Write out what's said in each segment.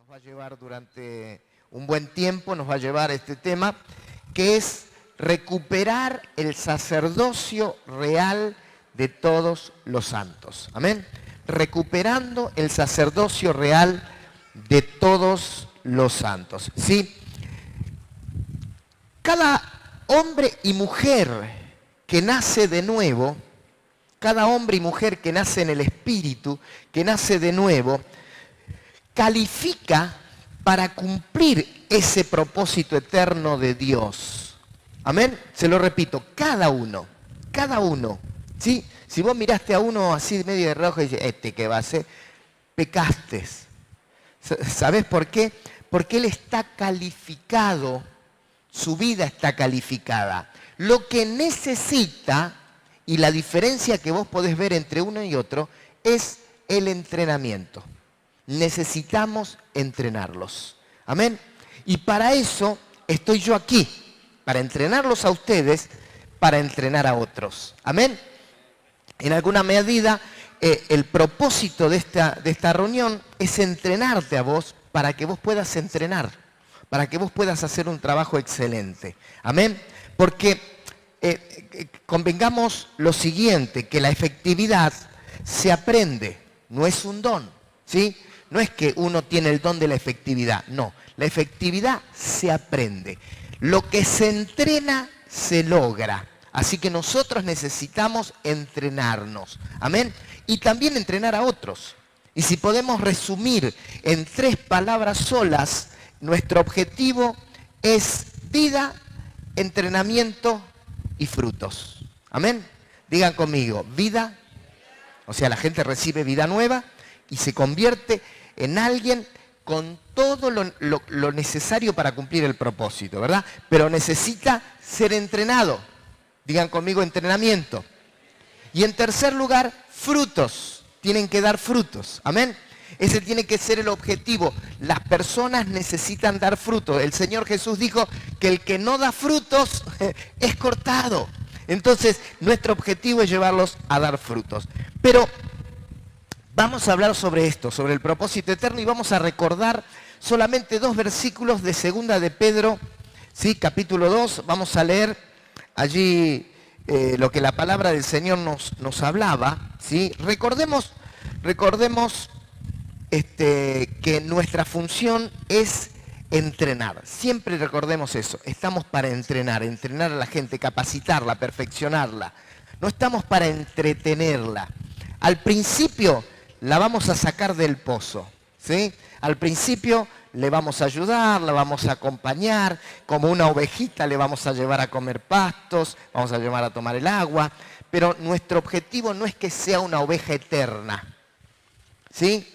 va a llevar durante un buen tiempo, nos va a llevar este tema, que es recuperar el sacerdocio real de todos los santos. Amén. Recuperando el sacerdocio real de todos los santos. ¿Sí? Cada hombre y mujer que nace de nuevo, cada hombre y mujer que nace en el Espíritu, que nace de nuevo, califica para cumplir ese propósito eterno de Dios. Amén. Se lo repito, cada uno, ¿sí? Si vos miraste a uno así medio de rojo y dices, ¿qué va a hacer? Pecaste. ¿Sabés por qué? Porque él está calificado, su vida está calificada. Lo que necesita, y la diferencia que vos podés ver entre uno y otro, es el entrenamiento. Necesitamos entrenarlos. Amén. Y para eso estoy yo aquí, para entrenarlos a ustedes, para entrenar a otros. Amén. En alguna medida, el propósito de esta reunión es entrenarte a vos para que vos puedas entrenar, para que vos puedas hacer un trabajo excelente. Amén. Porque convengamos lo siguiente, que la efectividad se aprende, no es un don, ¿sí? No es que uno tiene el don de la efectividad, no. La efectividad se aprende. Lo que se entrena, se logra. Así que nosotros necesitamos entrenarnos. Amén. Y también entrenar a otros. Y si podemos resumir en 3 palabras solas, nuestro objetivo es vida, entrenamiento y frutos. Amén. Digan conmigo, vida, o sea, la gente recibe vida nueva y se convierte en alguien con todo lo necesario para cumplir el propósito, ¿verdad? Pero necesita ser entrenado. Digan conmigo, entrenamiento. Y en tercer lugar, frutos. Tienen que dar frutos. Amén. Ese tiene que ser el objetivo. Las personas necesitan dar frutos. El Señor Jesús dijo que el que no da frutos es cortado. Entonces, nuestro objetivo es llevarlos a dar frutos. Pero vamos a hablar sobre esto, sobre el propósito eterno, y vamos a recordar solamente 2 versículos de 2 de Pedro, ¿sí? Capítulo 2, vamos a leer allí lo que la palabra del Señor nos hablaba, ¿sí? Recordemos que nuestra función es entrenar. Siempre recordemos eso. Estamos para entrenar a la gente, capacitarla, perfeccionarla. No estamos para entretenerla. Al principio la vamos a sacar del pozo, ¿sí? Al principio le vamos a ayudar, la vamos a acompañar, como una ovejita le vamos a llevar a comer pastos, vamos a llevar a tomar el agua, pero nuestro objetivo no es que sea una oveja eterna, ¿sí?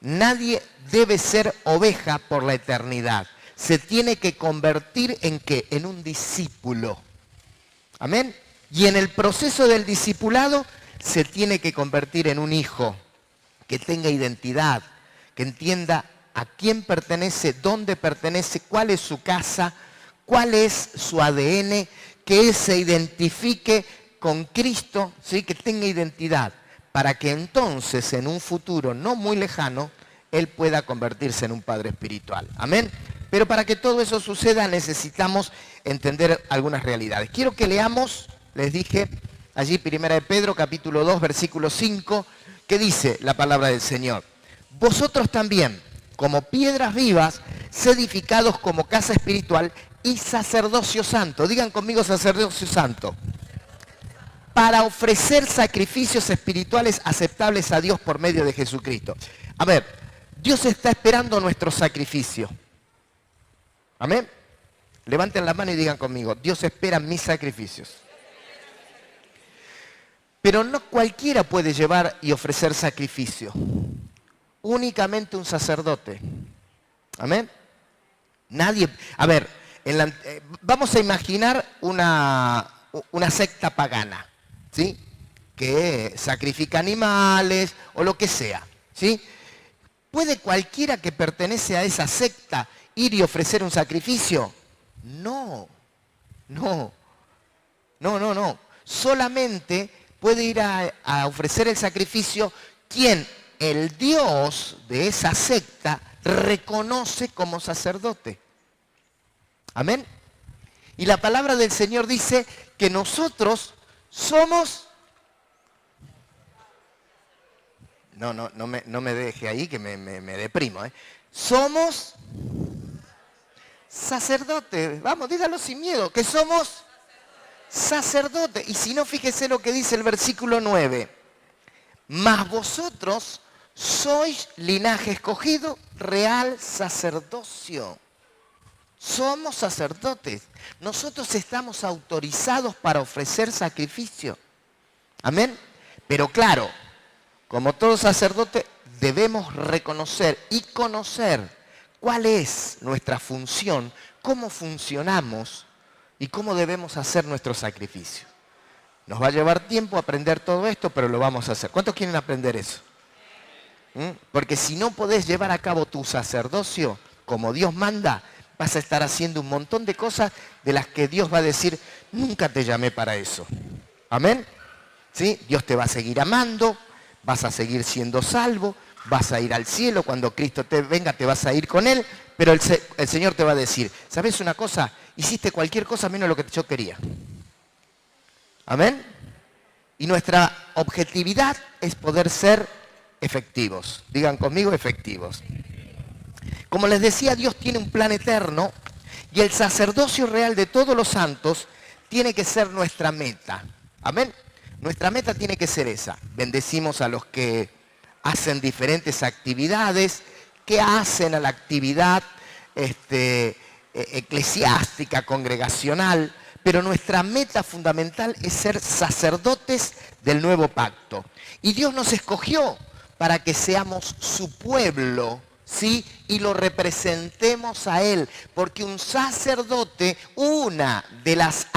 Nadie debe ser oveja por la eternidad. Se tiene que convertir ¿en qué? En un discípulo. Amén. Y en el proceso del discipulado se tiene que convertir en un hijo que tenga identidad, que entienda a quién pertenece, dónde pertenece, cuál es su casa, cuál es su ADN, que él se identifique con Cristo, ¿sí? Que tenga identidad, para que entonces en un futuro no muy lejano, él pueda convertirse en un padre espiritual. Amén. Pero para que todo eso suceda necesitamos entender algunas realidades. Quiero que leamos, les dije, allí 1 de Pedro, capítulo 2, versículo 5, que dice la palabra del Señor. Vosotros también, como piedras vivas, edificados como casa espiritual y sacerdocio santo. Digan conmigo, sacerdocio santo. Para ofrecer sacrificios espirituales aceptables a Dios por medio de Jesucristo. A ver, Dios está esperando nuestro sacrificio. Amén. Levanten la mano y digan conmigo, Dios espera mis sacrificios. Pero no cualquiera puede llevar y ofrecer sacrificio. Únicamente un sacerdote. Amén. Nadie. A ver, vamos a imaginar una secta pagana, ¿sí? Que sacrifica animales o lo que sea, ¿sí? ¿Puede cualquiera que pertenece a esa secta ir y ofrecer un sacrificio? No. Solamente puede ir a ofrecer el sacrificio quien el Dios de esa secta reconoce como sacerdote. Amén. Y la palabra del Señor dice que nosotros somos... No me deje ahí que me deprimo. Somos sacerdotes. Vamos, dígalo sin miedo, que somos sacerdotes. Y si no, fíjese lo que dice el versículo 9. Mas vosotros sois linaje escogido, real sacerdocio. Somos sacerdotes. Nosotros estamos autorizados para ofrecer sacrificio. Amén. Pero claro, como todo sacerdote, debemos reconocer y conocer cuál es nuestra función, cómo funcionamos y cómo debemos hacer nuestro sacrificio. Nos va a llevar tiempo aprender todo esto, pero lo vamos a hacer. ¿Cuántos quieren aprender eso? Porque si no podés llevar a cabo tu sacerdocio como Dios manda, vas a estar haciendo un montón de cosas de las que Dios va a decir, nunca te llamé para eso. ¿Amén? ¿Sí? Dios te va a seguir amando, vas a seguir siendo salvo, vas a ir al cielo, cuando Cristo te venga te vas a ir con Él, pero el Señor te va a decir, ¿sabes una cosa? Hiciste cualquier cosa menos lo que yo quería. ¿Amén? Y nuestra objetividad es poder ser efectivos. Digan conmigo, efectivos. Como les decía, Dios tiene un plan eterno y el sacerdocio real de todos los santos tiene que ser nuestra meta. ¿Amén? Nuestra meta tiene que ser esa. Bendecimos a los que hacen diferentes actividades, que hacen a la actividad eclesiástica, congregacional, pero nuestra meta fundamental es ser sacerdotes del nuevo pacto. Y Dios nos escogió para que seamos su pueblo, ¿sí? Y lo representemos a Él, porque un sacerdote, una de las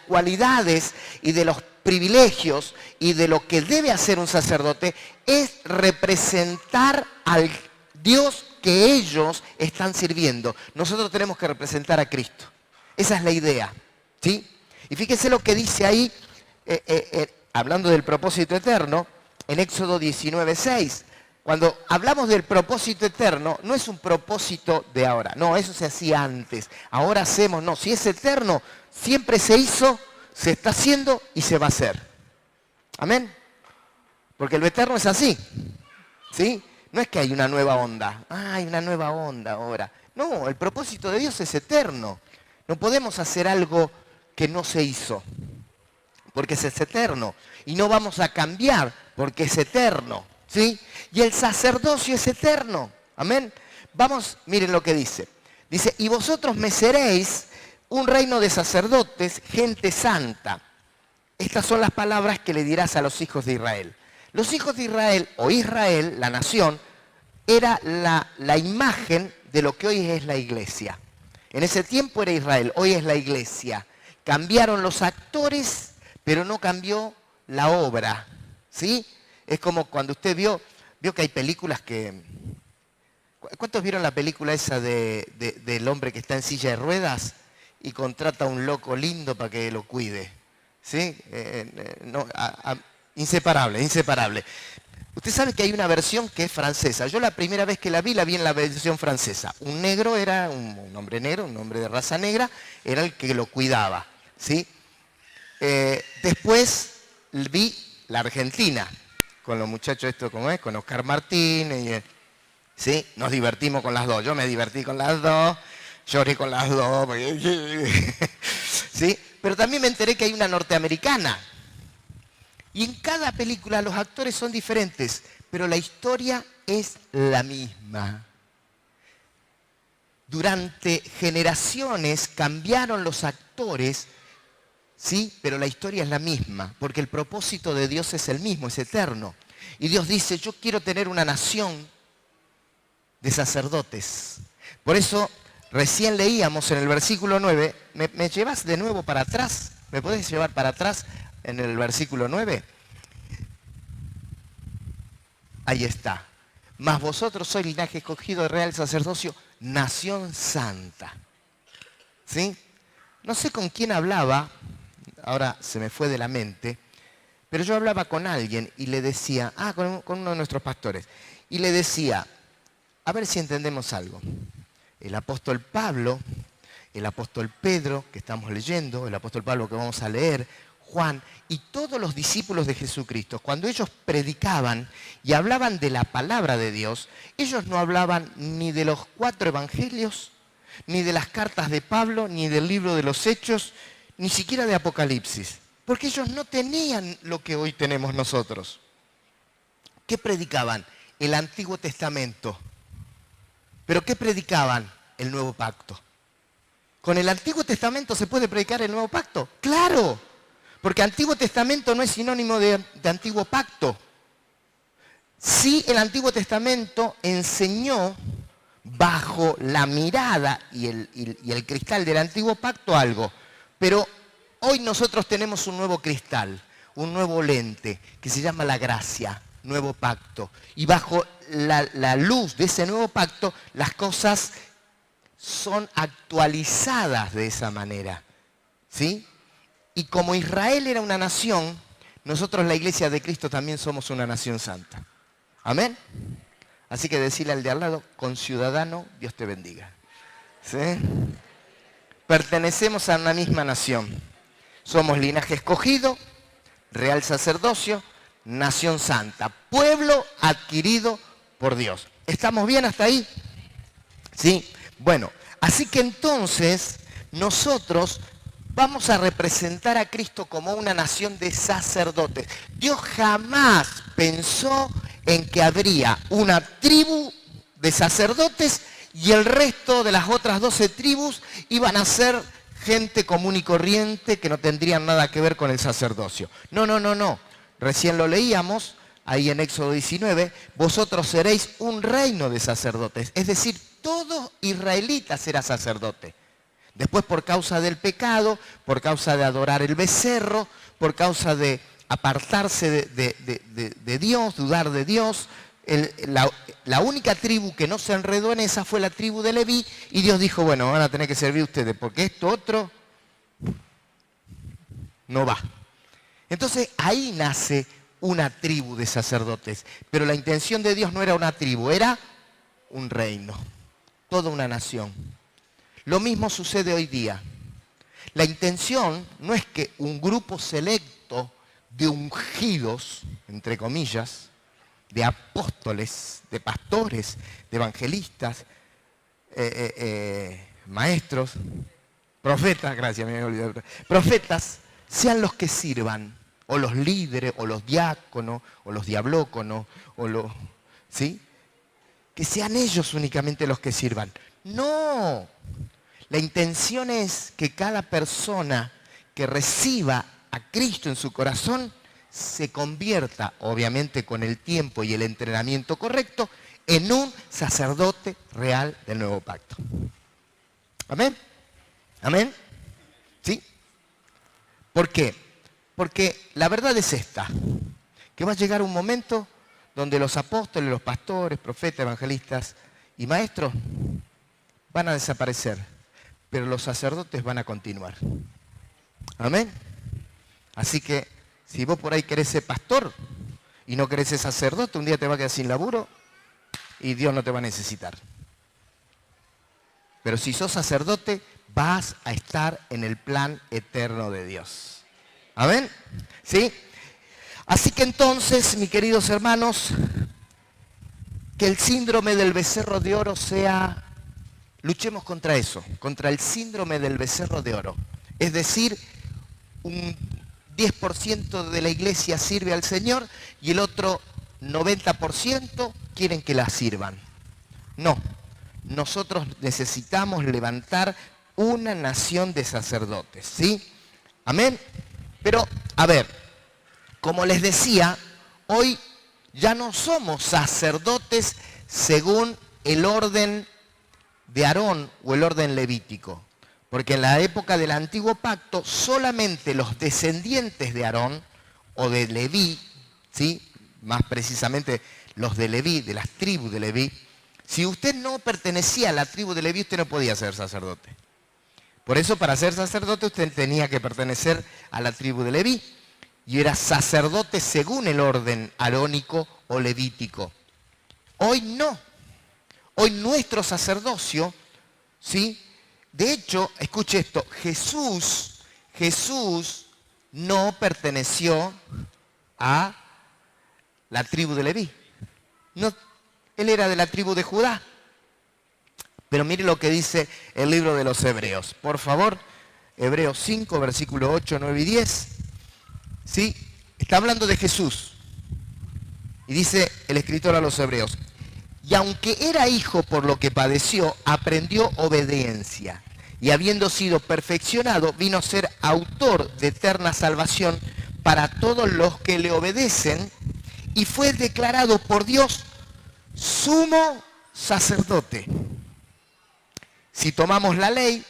cualidades y de los privilegios y de lo que debe hacer un sacerdote es representar al Dios que ellos están sirviendo. Nosotros tenemos que representar a Cristo. Esa es la idea, ¿sí? Y fíjese lo que dice ahí, hablando del propósito eterno, en Éxodo 19:6. Cuando hablamos del propósito eterno, no es un propósito de ahora. No, eso se hacía antes. Ahora hacemos, no. Si es eterno, siempre se hizo, se está haciendo y se va a hacer. Amén. Porque lo eterno es así. ¿Sí? No es que hay una nueva onda. Ah, hay una nueva onda ahora. No, el propósito de Dios es eterno. No podemos hacer algo que no se hizo. Porque es eterno. Y no vamos a cambiar porque es eterno. ¿Sí? Y el sacerdocio es eterno. Amén. Vamos, miren lo que dice. Dice, y vosotros me seréis un reino de sacerdotes, gente santa. Estas son las palabras que le dirás a los hijos de Israel. Los hijos de Israel, o Israel, la nación, era la imagen de lo que hoy es la iglesia. En ese tiempo era Israel, hoy es la iglesia. Cambiaron los actores, pero no cambió la obra. ¿Sí? Es como cuando usted vio que hay películas que... ¿Cuántos vieron la película esa del hombre que está en silla de ruedas y contrata a un loco lindo para que lo cuide? ¿Sí? Inseparable, inseparable. Usted sabe que hay una versión que es francesa. Yo la primera vez que la vi en la versión francesa. Un negro era, un hombre negro, un hombre de raza negra, era el que lo cuidaba. ¿Sí? Después vi la Argentina, con los muchachos esto, ¿cómo es? Con Oscar Martínez. ¿Sí? Nos divertimos con las dos. Yo me divertí con las dos, lloré con las dos. ¿Sí? Pero también me enteré que hay una norteamericana. Y en cada película los actores son diferentes, pero la historia es la misma. Durante generaciones cambiaron los actores, ¿sí? Pero la historia es la misma, porque el propósito de Dios es el mismo, es eterno. Y Dios dice, yo quiero tener una nación de sacerdotes. Por eso, recién leíamos en el versículo 9, ¿me llevas de nuevo para atrás? ¿Me podés llevar para atrás en el versículo 9? Ahí está. Mas vosotros sois linaje escogido de real sacerdocio, nación santa. ¿Sí? No sé con quién hablaba, ahora se me fue de la mente, pero yo hablaba con alguien y le decía, con uno de nuestros pastores, y le decía, a ver si entendemos algo. El apóstol Pablo, el apóstol Pedro, que estamos leyendo, el apóstol Pablo que vamos a leer, Juan y todos los discípulos de Jesucristo, cuando ellos predicaban y hablaban de la palabra de Dios, ellos no hablaban ni de los 4 evangelios, ni de las cartas de Pablo, ni del libro de los Hechos, ni siquiera de Apocalipsis, porque ellos no tenían lo que hoy tenemos nosotros. ¿Qué predicaban? El Antiguo Testamento. ¿Pero qué predicaban? El Nuevo Pacto. ¿Con el Antiguo Testamento se puede predicar el Nuevo Pacto? ¡Claro! Porque Antiguo Testamento no es sinónimo de Antiguo Pacto. Sí, el Antiguo Testamento enseñó bajo la mirada y el cristal del Antiguo Pacto algo. Pero hoy nosotros tenemos un nuevo cristal, un nuevo lente, que se llama la gracia, Nuevo Pacto. Y bajo la luz de ese Nuevo Pacto, las cosas son actualizadas de esa manera. ¿Sí? Y como Israel era una nación, nosotros la Iglesia de Cristo también somos una nación santa. ¿Amén? Así que decirle al de al lado, conciudadano, Dios te bendiga. ¿Sí? Pertenecemos a una misma nación. Somos linaje escogido, real sacerdocio, nación santa, pueblo adquirido por Dios. ¿Estamos bien hasta ahí? ¿Sí? Bueno, así que entonces nosotros vamos a representar a Cristo como una nación de sacerdotes. Dios jamás pensó en que habría una tribu de sacerdotes y el resto de las otras 12 tribus iban a ser gente común y corriente que no tendrían nada que ver con el sacerdocio. No, no, no, no. Recién lo leíamos ahí en Éxodo 19. Vosotros seréis un reino de sacerdotes. Es decir, todo israelita será sacerdote. Después, por causa del pecado, por causa de adorar el becerro, por causa de apartarse de Dios, dudar de Dios, la única tribu que no se enredó en esa fue la tribu de Leví, y Dios dijo, bueno, van a tener que servir ustedes, porque esto otro no va. Entonces ahí nace una tribu de sacerdotes, pero la intención de Dios no era una tribu, era un reino, toda una nación. Lo mismo sucede hoy día. La intención no es que un grupo selecto de ungidos, entre comillas, de apóstoles, de pastores, de evangelistas, maestros, profetas, gracias, me había olvidado, profetas, sean los que sirvan, o los líderes, o los diáconos, o los diablóconos, ¿sí? Que sean ellos únicamente los que sirvan. No. La intención es que cada persona que reciba a Cristo en su corazón se convierta, obviamente con el tiempo y el entrenamiento correcto, en un sacerdote real del Nuevo Pacto. ¿Amén? ¿Amén? ¿Sí? ¿Por qué? Porque la verdad es esta, que va a llegar un momento donde los apóstoles, los pastores, profetas, evangelistas y maestros van a desaparecer, pero los sacerdotes van a continuar. ¿Amén? Así que si vos por ahí querés ser pastor y no querés ser sacerdote, un día te vas a quedar sin laburo y Dios no te va a necesitar. Pero si sos sacerdote, vas a estar en el plan eterno de Dios. ¿Amén? ¿Sí? Así que entonces, mis queridos hermanos, que el síndrome del becerro de oro sea... Luchemos contra eso, contra el síndrome del becerro de oro. Es decir, un 10% de la iglesia sirve al Señor y el otro 90% quieren que la sirvan. No, nosotros necesitamos levantar una nación de sacerdotes, ¿sí? Amén. Pero, a ver, como les decía, hoy ya no somos sacerdotes según el orden de Aarón o el orden levítico. Porque en la época del Antiguo Pacto solamente los descendientes de Aarón o de Leví, ¿sí? Más precisamente los de Leví, de las tribus de Leví, si usted no pertenecía a la tribu de Leví, usted no podía ser sacerdote. Por eso, para ser sacerdote, usted tenía que pertenecer a la tribu de Leví y era sacerdote según el orden arónico o levítico. Hoy no. Hoy nuestro sacerdocio, ¿sí? De hecho, escuche esto, Jesús no perteneció a la tribu de Leví. No, él era de la tribu de Judá. Pero mire lo que dice el libro de los Hebreos. Por favor, Hebreos 5, versículo 8, 9 y 10. ¿Sí? Está hablando de Jesús. Y dice el escritor a los Hebreos, y aunque era hijo por lo que padeció, aprendió obediencia. Y habiendo sido perfeccionado, vino a ser autor de eterna salvación para todos los que le obedecen, y fue declarado por Dios sumo sacerdote. Si tomamos la ley,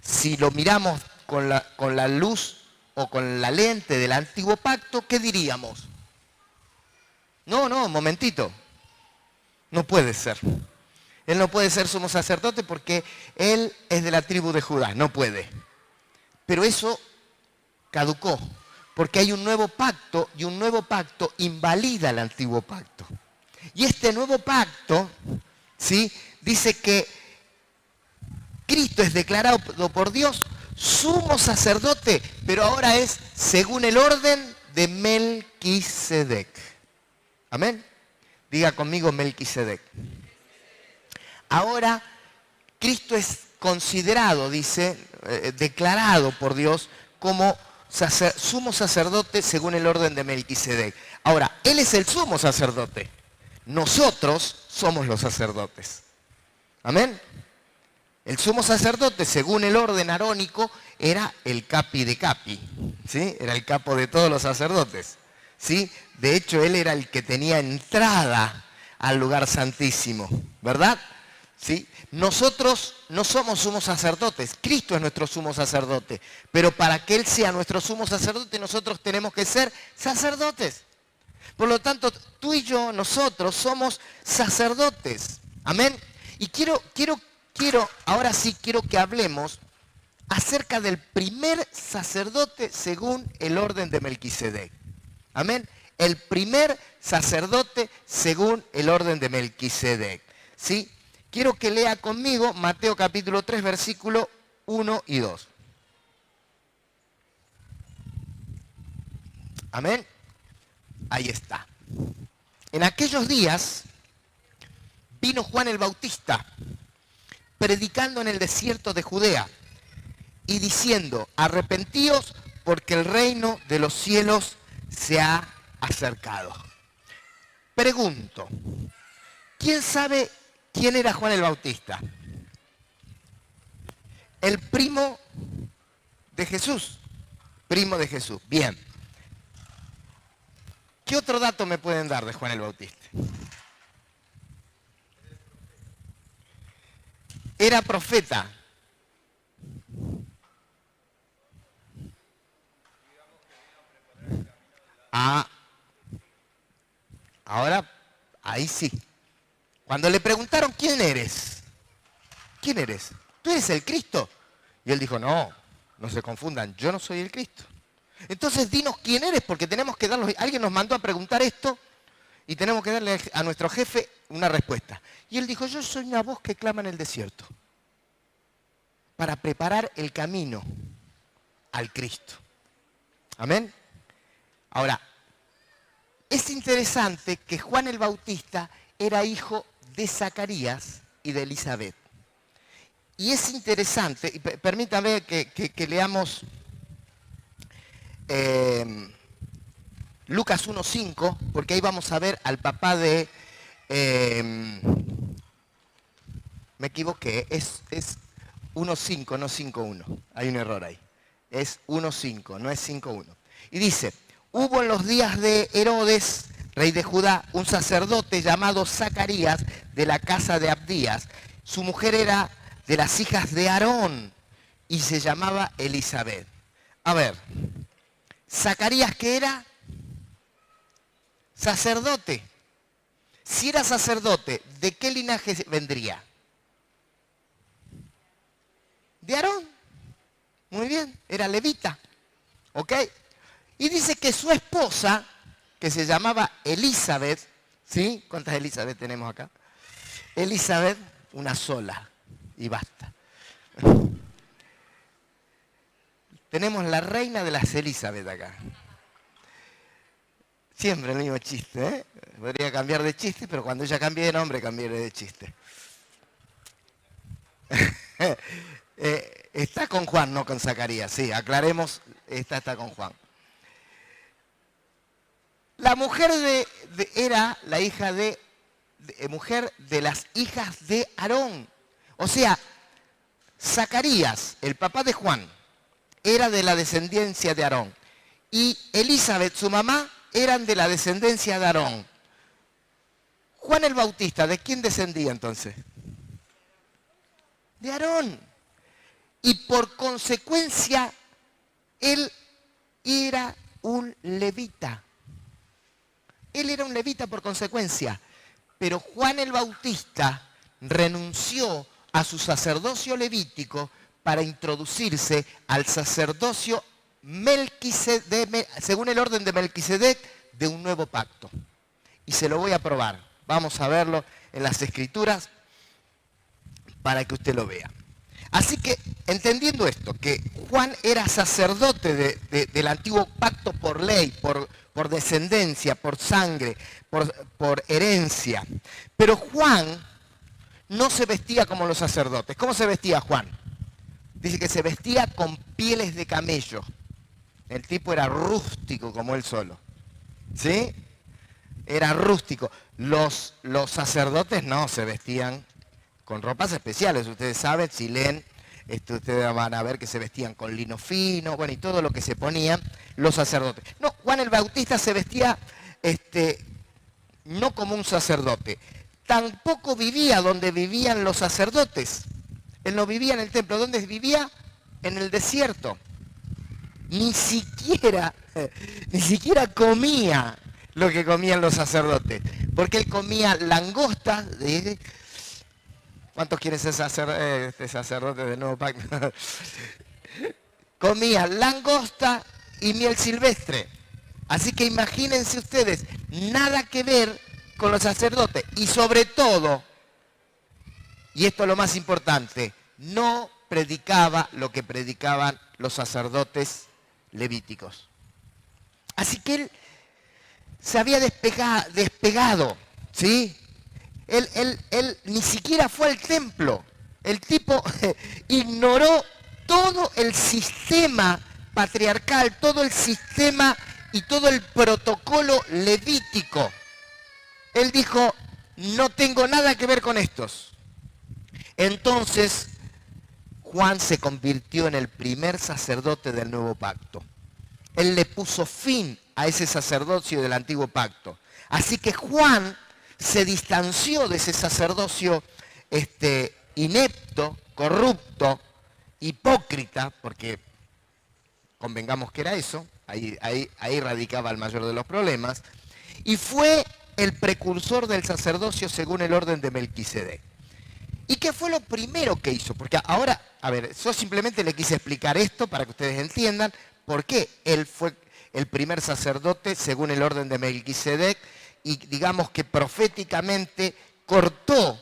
si lo miramos con la luz o con la lente del antiguo pacto, ¿qué diríamos? No, un momentito. No puede ser. Él no puede ser sumo sacerdote porque él es de la tribu de Judá. No puede. Pero eso caducó. Porque hay un nuevo pacto y un nuevo pacto invalida el antiguo pacto. Y este nuevo pacto, ¿sí?, dice que Cristo es declarado por Dios sumo sacerdote, pero ahora es según el orden de Melquisedec. Amén. Diga conmigo Melquisedec. Ahora Cristo es considerado, dice, declarado por Dios como sumo sacerdote según el orden de Melquisedec. Ahora, Él es el sumo sacerdote. Nosotros somos los sacerdotes. Amén. El sumo sacerdote, según el orden arónico, era el capi de capi, ¿sí? Era el capo de todos los sacerdotes, ¿sí? De hecho, él era el que tenía entrada al lugar santísimo, ¿verdad? ¿Sí? Nosotros no somos sumos sacerdotes, Cristo es nuestro sumo sacerdote, pero para que Él sea nuestro sumo sacerdote, nosotros tenemos que ser sacerdotes. Por lo tanto, tú y yo, nosotros somos sacerdotes. Amén. Y ahora sí quiero que hablemos acerca del primer sacerdote según el orden de Melquisedec. Amén. El primer sacerdote según el orden de Melquisedec. ¿Sí? Quiero que lea conmigo Mateo capítulo 3, versículo 1 y 2. Amén. Ahí está. En aquellos días vino Juan el Bautista, predicando en el desierto de Judea y diciendo, arrepentíos porque el reino de los cielos se ha acercado. Pregunto, ¿quién sabe quién era Juan el Bautista? El primo de Jesús. Primo de Jesús. Bien. ¿Qué otro dato me pueden dar de Juan el Bautista? Era profeta. Ahora, ahí sí. Cuando le preguntaron, ¿quién eres? ¿Quién eres? ¿Tú eres el Cristo? Y él dijo, no se confundan, yo no soy el Cristo. Entonces dinos quién eres, porque tenemos que darnos, alguien nos mandó a preguntar esto y tenemos que darle a nuestro jefe una respuesta. Y él dijo, yo soy una voz que clama en el desierto para preparar el camino al Cristo. Amén. Ahora, es interesante que Juan el Bautista era hijo de Zacarías y de Elizabeth. Y es interesante, y permítame que leamos Lucas 1.5, porque ahí vamos a ver al papá de... me equivoqué, es 1.5, no 5.1. Hay un error ahí. Es 1.5, no es 5.1. Y dice, hubo en los días de Herodes, rey de Judá, un sacerdote llamado Zacarías de la casa de Abdías. Su mujer era de las hijas de Aarón y se llamaba Elizabeth. A ver, Zacarías, ¿qué era? Sacerdote. Si era sacerdote, ¿de qué linaje vendría? De Aarón. Muy bien, era levita. ¿Ok? Y dice que su esposa, que se llamaba Elizabeth, ¿sí? ¿Cuántas Elizabeth tenemos acá? Elizabeth, una sola, y basta. Tenemos la reina de las Elizabeth acá. Siempre el mismo chiste, ¿eh? Podría cambiar de chiste, pero cuando ella cambie de nombre, cambiaré de chiste. Está con Juan, no con Zacarías, sí, aclaremos, esta está con Juan. La mujer era la hija mujer de las hijas de Aarón. O sea, Zacarías, el papá de Juan, era de la descendencia de Aarón. Y Elizabeth, su mamá, eran de la descendencia de Aarón. Juan el Bautista, ¿de quién descendía entonces? De Aarón. Y por consecuencia, él era un levita. Él era un levita por consecuencia. Pero Juan el Bautista renunció a su sacerdocio levítico para introducirse al sacerdocio según el orden de Melquisedec, de un nuevo pacto. Y se lo voy a probar. Vamos a verlo en las Escrituras para que usted lo vea. Así que, entendiendo esto, que Juan era sacerdote del antiguo pacto por ley, por descendencia, por sangre, por herencia. Pero Juan no se vestía como los sacerdotes. ¿Cómo se vestía Juan? Dice que se vestía con pieles de camello. El tipo era rústico como él solo. ¿Sí? Era rústico. Los sacerdotes no se vestían con ropas especiales. Ustedes saben, si leen, ustedes van a ver que se vestían con lino fino, bueno, y todo lo que se ponían los sacerdotes. No, Juan el Bautista se vestía no como un sacerdote. Tampoco vivía donde vivían los sacerdotes. Él no vivía en el templo. ¿Dónde vivía? En el desierto. Ni siquiera comía lo que comían los sacerdotes. Porque él comía langosta. ¿Cuántos quieren ser sacerdotes del nuevo pacto? Comía langosta y miel silvestre. Así que imagínense ustedes, nada que ver con los sacerdotes. Y sobre todo, y esto es lo más importante, no predicaba lo que predicaban los sacerdotes levíticos. Así que él se había despegado, ¿sí? Él ni siquiera fue al templo. El tipo ignoró todo el sistema patriarcal, todo el sistema y todo el protocolo levítico. Él dijo, no tengo nada que ver con estos. Entonces, Juan se convirtió en el primer sacerdote del nuevo pacto. Él le puso fin a ese sacerdocio del antiguo pacto. Así que Juan se distanció de ese sacerdocio inepto, corrupto, hipócrita, porque convengamos que era eso, ahí radicaba el mayor de los problemas, y fue el precursor del sacerdocio según el orden de Melquisedec. ¿Y qué fue lo primero que hizo? Porque ahora, a ver, yo simplemente le quise explicar esto para que ustedes entiendan por qué él fue el primer sacerdote según el orden de Melquisedec y digamos que proféticamente cortó,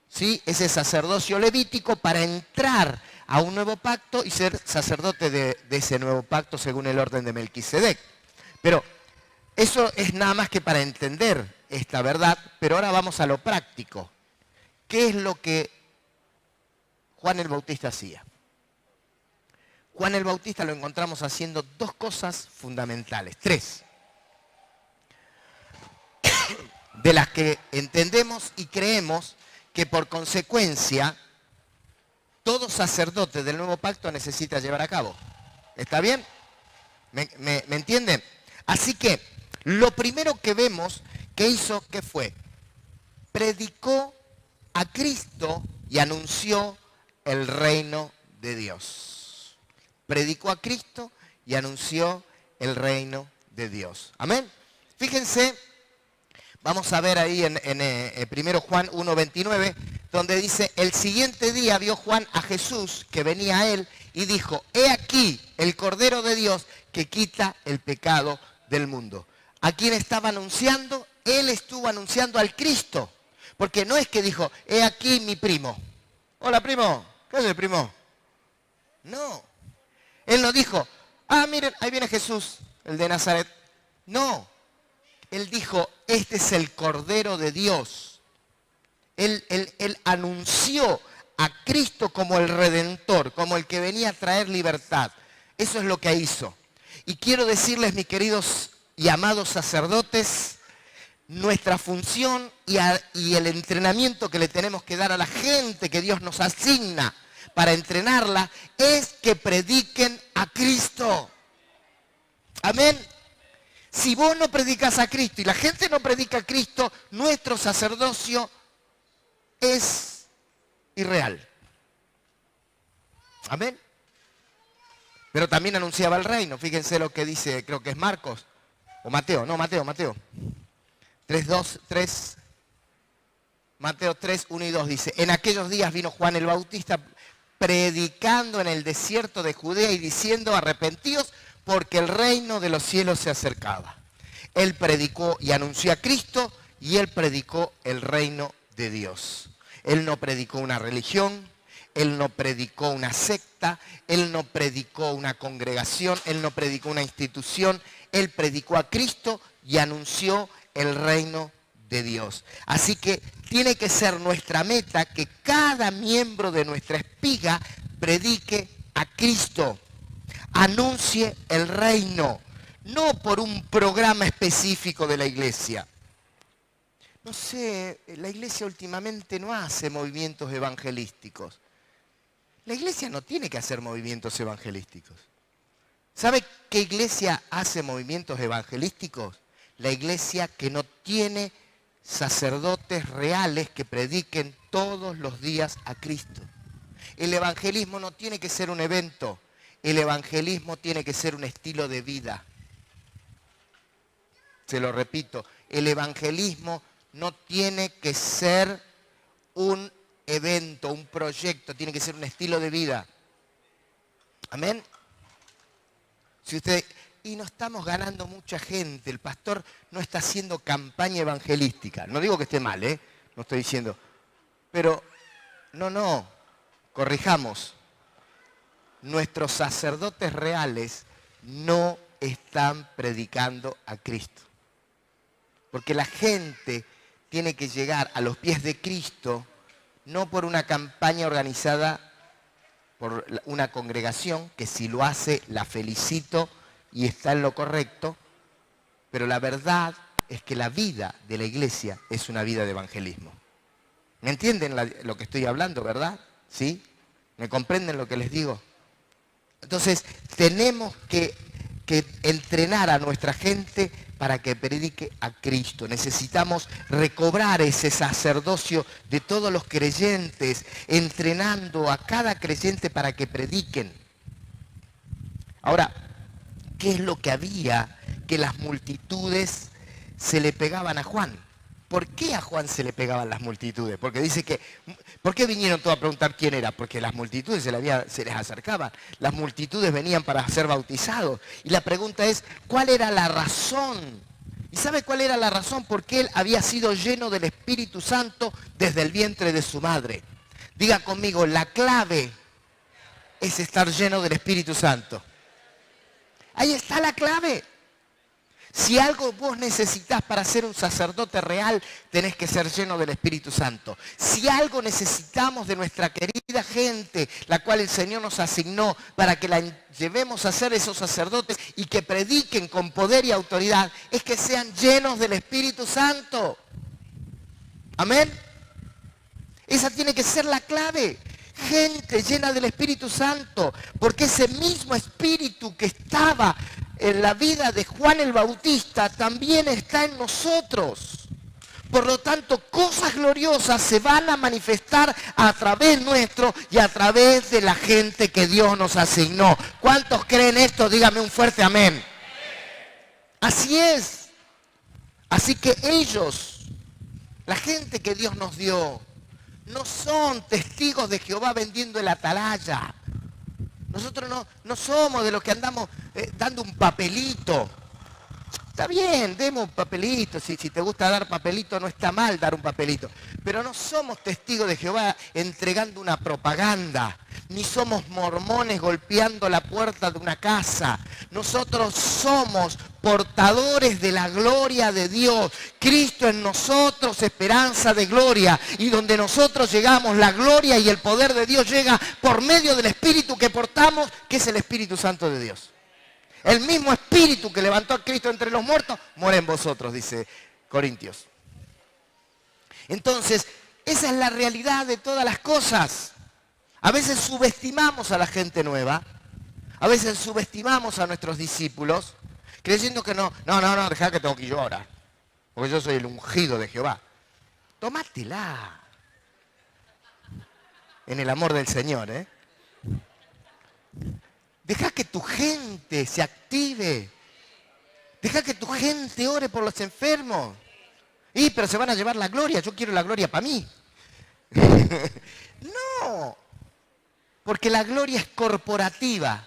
¿sí?, ese sacerdocio levítico para entrar a un nuevo pacto y ser sacerdote de ese nuevo pacto según el orden de Melquisedec. Pero eso es nada más que para entender esta verdad, pero ahora vamos a lo práctico. ¿Qué es lo que Juan el Bautista hacía? Juan el Bautista lo encontramos haciendo dos cosas fundamentales, tres, de las que entendemos y creemos que por consecuencia todo sacerdote del nuevo pacto necesita llevar a cabo. ¿Está bien? ¿Me entienden? Así que lo primero que vemos que hizo, ¿qué fue? Predicó a Cristo y anunció el reino de Dios. Predicó a Cristo y anunció el reino de Dios. Amén. Fíjense, vamos a ver ahí en 1 Juan 1:29, donde dice, el siguiente día vio Juan a Jesús que venía a él y dijo, he aquí el Cordero de Dios que quita el pecado del mundo. ¿A quién estaba anunciando? Él estuvo anunciando al Cristo. Porque no es que dijo, he aquí mi primo. Hola primo, ¿qué haces primo? No. Él no dijo, miren, ahí viene Jesús, el de Nazaret. No. Él dijo, este es el Cordero de Dios. Él anunció a Cristo como el Redentor, como el que venía a traer libertad. Eso es lo que hizo. Y quiero decirles, mis queridos y amados sacerdotes, nuestra función y el entrenamiento que le tenemos que dar a la gente que Dios nos asigna para entrenarla es que prediquen a Cristo. Amén. Si vos no predicas a Cristo y la gente no predica a Cristo, nuestro sacerdocio es irreal. Amén. Pero también anunciaba el reino. Fíjense lo que dice, creo que es Marcos. O Mateo. Mateo 3, 1 y 2 dice, en aquellos días vino Juan el Bautista predicando en el desierto de Judea y diciendo, arrepentíos porque el reino de los cielos se acercaba. Él predicó y anunció a Cristo y él predicó el reino de Dios. Él no predicó una religión, él no predicó una secta, él no predicó una congregación, él no predicó una institución, él predicó a Cristo y anunció el reino de Dios. Así que tiene que ser nuestra meta que cada miembro de nuestra espiga predique a Cristo, anuncie el reino, no por un programa específico de la iglesia. No sé, la iglesia últimamente no hace movimientos evangelísticos. La iglesia no tiene que hacer movimientos evangelísticos. ¿Sabe qué iglesia hace movimientos evangelísticos? La iglesia que no tiene sacerdotes reales que prediquen todos los días a Cristo. El evangelismo no tiene que ser un evento. El evangelismo tiene que ser un estilo de vida. Se lo repito, el evangelismo no tiene que ser un evento, un proyecto, tiene que ser un estilo de vida. Amén. Y no estamos ganando mucha gente, el pastor no está haciendo campaña evangelística. No digo que esté mal, no estoy diciendo. Pero, corrijamos. Nuestros sacerdotes reales no están predicando a Cristo. Porque la gente tiene que llegar a los pies de Cristo no por una campaña organizada por una congregación, que si lo hace la felicito y está en lo correcto, pero la verdad es que la vida de la iglesia es una vida de evangelismo. ¿Me entienden lo que estoy hablando, verdad? ¿Sí? ¿Me comprenden lo que les digo? Entonces, tenemos que entrenar a nuestra gente para que predique a Cristo. Necesitamos recobrar ese sacerdocio de todos los creyentes, entrenando a cada creyente para que prediquen. Ahora, ¿qué es lo que había que las multitudes se le pegaban a Juan? ¿Por qué a Juan se le pegaban las multitudes? Porque dice que, ¿por qué vinieron todos a preguntar quién era? Porque las multitudes se les acercaban. Las multitudes venían para ser bautizados. Y la pregunta es, ¿cuál era la razón? ¿Y sabe cuál era la razón? Porque él había sido lleno del Espíritu Santo desde el vientre de su madre. Diga conmigo, la clave es estar lleno del Espíritu Santo. Ahí está la clave. Si algo vos necesitas para ser un sacerdote real, tenés que ser lleno del Espíritu Santo. Si algo necesitamos de nuestra querida gente, la cual el Señor nos asignó para que la llevemos a ser esos sacerdotes y que prediquen con poder y autoridad, es que sean llenos del Espíritu Santo. Amén. Esa tiene que ser la clave. Gente llena del Espíritu Santo, porque ese mismo Espíritu que estaba en la vida de Juan el Bautista también está en nosotros. Por lo tanto, cosas gloriosas se van a manifestar a través nuestro y a través de la gente que Dios nos asignó. ¿Cuántos creen esto? Dígame un fuerte amén. Así es. Así que ellos, la gente que Dios nos dio, no son testigos de Jehová vendiendo el atalaya. Nosotros no somos de los que andamos dando un papelito. Está bien, demos un papelito, si te gusta dar papelito no está mal dar un papelito, pero no somos testigos de Jehová entregando una propaganda, ni somos mormones golpeando la puerta de una casa. Nosotros somos portadores de la gloria de Dios. Cristo en nosotros, esperanza de gloria, y donde nosotros llegamos, la gloria y el poder de Dios llega por medio del Espíritu que portamos, que es el Espíritu Santo de Dios. El mismo Espíritu que levantó a Cristo entre los muertos, mora en vosotros, dice Corintios. Entonces, esa es la realidad de todas las cosas. A veces subestimamos a la gente nueva, a veces subestimamos a nuestros discípulos, creyendo que no, dejá que tengo que ir yo ahora, porque yo soy el ungido de Jehová. Tómatela en el amor del Señor, ¿eh? Deja que tu gente se active. Deja que tu gente ore por los enfermos. Pero se van a llevar la gloria. Yo quiero la gloria para mí. No. Porque la gloria es corporativa.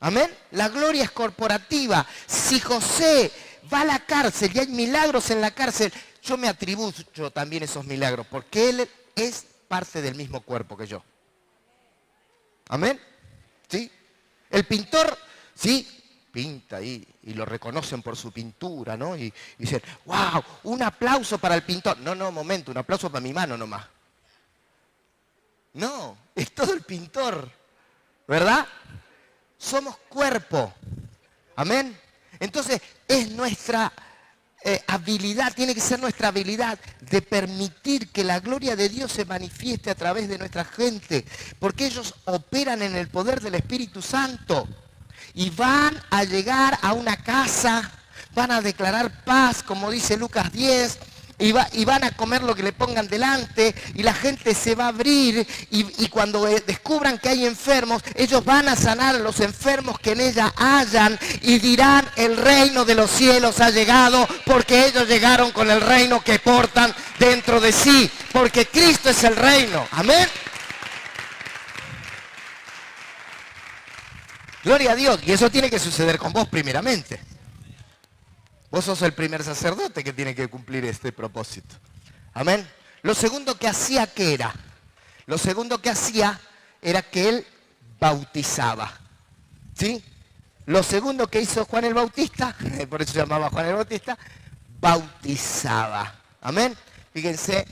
Amén. La gloria es corporativa. Si José va a la cárcel y hay milagros en la cárcel, yo me atribuyo también esos milagros. Porque él es parte del mismo cuerpo que yo. Amén. ¿Sí? El pintor, sí, pinta ahí y lo reconocen por su pintura, ¿no? Y dicen, wow, un aplauso para el pintor. No, momento, un aplauso para mi mano nomás. No, es todo el pintor, ¿verdad? Somos cuerpo. Amén. Entonces, es nuestra habilidad, tiene que ser nuestra habilidad de permitir que la gloria de Dios se manifieste a través de nuestra gente, porque ellos operan en el poder del Espíritu Santo y van a llegar a una casa, van a declarar paz, como dice Lucas 10, y van a comer lo que le pongan delante, y la gente se va a abrir, y cuando descubran que hay enfermos, ellos van a sanar a los enfermos que en ella hayan, y dirán, el reino de los cielos ha llegado, porque ellos llegaron con el reino que portan dentro de sí, porque Cristo es el reino. Amén. Gloria a Dios, y eso tiene que suceder con vos primeramente. Vos sos el primer sacerdote que tiene que cumplir este propósito. Amén. Lo segundo que hacía, ¿qué era? Lo segundo que hacía era que él bautizaba. ¿Sí? Lo segundo que hizo Juan el Bautista, por eso se llamaba Juan el Bautista, bautizaba. Amén. Fíjense,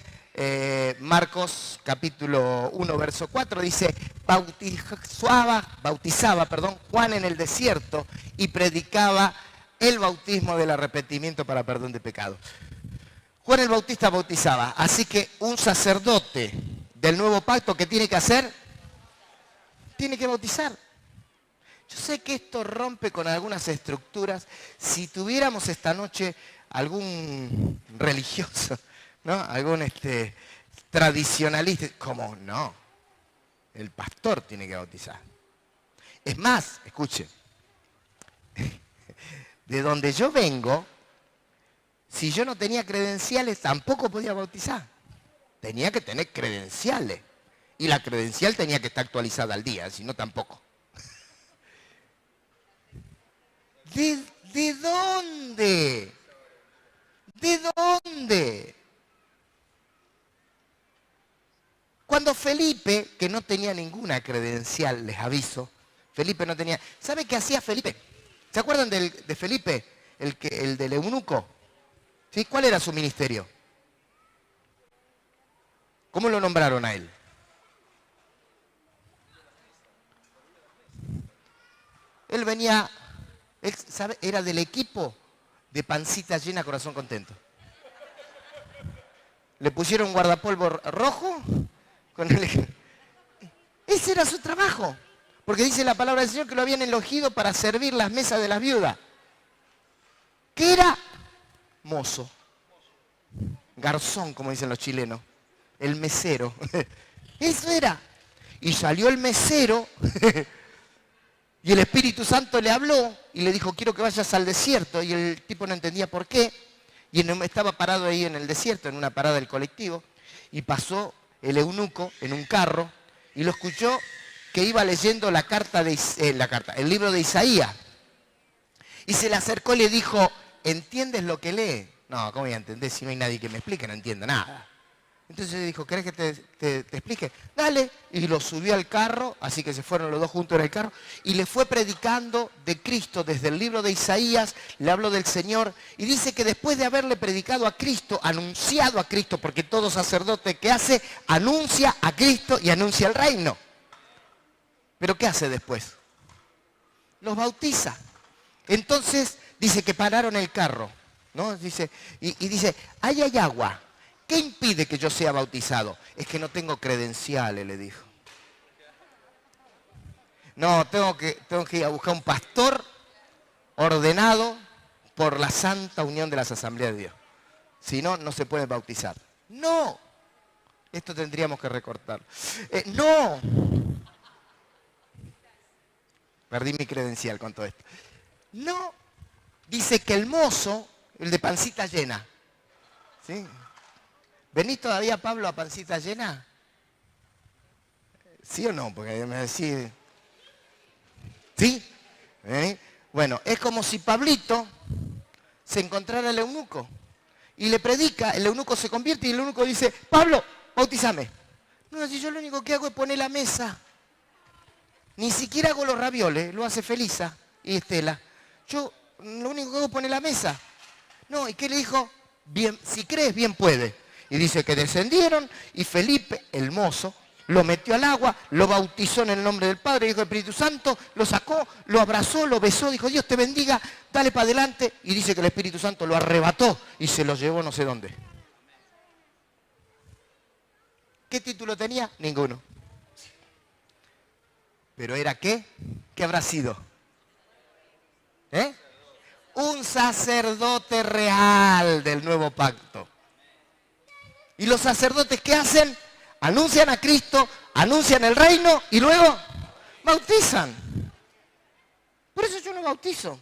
Marcos capítulo 1, verso 4 dice, bautizaba, Juan en el desierto y predicaba el bautismo del arrepentimiento para perdón de pecados. Juan el Bautista bautizaba, así que un sacerdote del nuevo pacto, ¿qué tiene que hacer? Tiene que bautizar. Yo sé que esto rompe con algunas estructuras. Si tuviéramos esta noche algún religioso, ¿no? Algún tradicionalista, ¿cómo no? El pastor tiene que bautizar. Es más, escuche, de donde yo vengo, si yo no tenía credenciales, tampoco podía bautizar. Tenía que tener credenciales. Y la credencial tenía que estar actualizada al día, si no tampoco. ¿De dónde? ¿De dónde? Cuando Felipe, que no tenía ninguna credencial, les aviso, Felipe no tenía... ¿Sabe qué hacía Felipe? ¿Se acuerdan de Felipe, el del eunuco? ¿Sí? ¿Cuál era su ministerio? ¿Cómo lo nombraron a él? Él venía, ¿sabe? Era del equipo de pancita llena, corazón contento. Le pusieron guardapolvo rojo con el... Ese era su trabajo. Porque dice la palabra del Señor que lo habían elegido para servir las mesas de las viudas. ¿Qué era? Mozo. Garzón, como dicen los chilenos. El mesero. Eso era. Y salió el mesero y el Espíritu Santo le habló y le dijo, quiero que vayas al desierto. Y el tipo no entendía por qué. Y estaba parado ahí en el desierto, en una parada del colectivo. Y pasó el eunuco en un carro y lo escuchó que iba leyendo el libro de Isaías. Y se le acercó y le dijo, ¿entiendes lo que lee? No, ¿cómo voy a entender si no hay nadie que me explique? No entiendo nada. Entonces le dijo, ¿querés que te explique? Dale. Y lo subió al carro, así que se fueron los dos juntos en el carro, y le fue predicando de Cristo desde el libro de Isaías, le habló del Señor, y dice que después de haberle predicado a Cristo, anunciado a Cristo, porque todo sacerdote que hace, anuncia a Cristo y anuncia el reino. ¿Pero qué hace después? Los bautiza. Entonces dice que pararon el carro, ¿no? Dice, y dice, ahí hay agua. ¿Qué impide que yo sea bautizado? Es que no tengo credenciales, le dijo. No, tengo que ir a buscar un pastor ordenado por la Santa Unión de las Asambleas de Dios. Si no, no se puede bautizar. No. Esto tendríamos que recortarlo. No. Perdí mi credencial con todo esto. No. Dice que el mozo, el de pancita llena, ¿sí? ¿Venís todavía, Pablo, a pancita llena? ¿Sí o no? Porque me decís... ¿Sí? Bueno, es como si Pablito se encontrara al eunuco y le predica, el eunuco se convierte y el eunuco dice, Pablo, bautízame. No, si yo lo único que hago es poner la mesa. Ni siquiera hago los ravioles, lo hace Felisa y Estela. Yo lo único que hago es poner la mesa. No, ¿y qué le dijo? Bien, si crees, bien puede. Y dice que descendieron y Felipe, el mozo, lo metió al agua, lo bautizó en el nombre del Padre, Hijo y Espíritu Santo, lo sacó, lo abrazó, lo besó, dijo, Dios te bendiga, dale para adelante. Y dice que el Espíritu Santo lo arrebató y se lo llevó no sé dónde. ¿Qué título tenía? Ninguno. ¿Pero era qué? ¿Qué habrá sido? Un sacerdote real del nuevo pacto. ¿Y los sacerdotes qué hacen? Anuncian a Cristo, anuncian el reino y luego bautizan. Por eso yo no bautizo.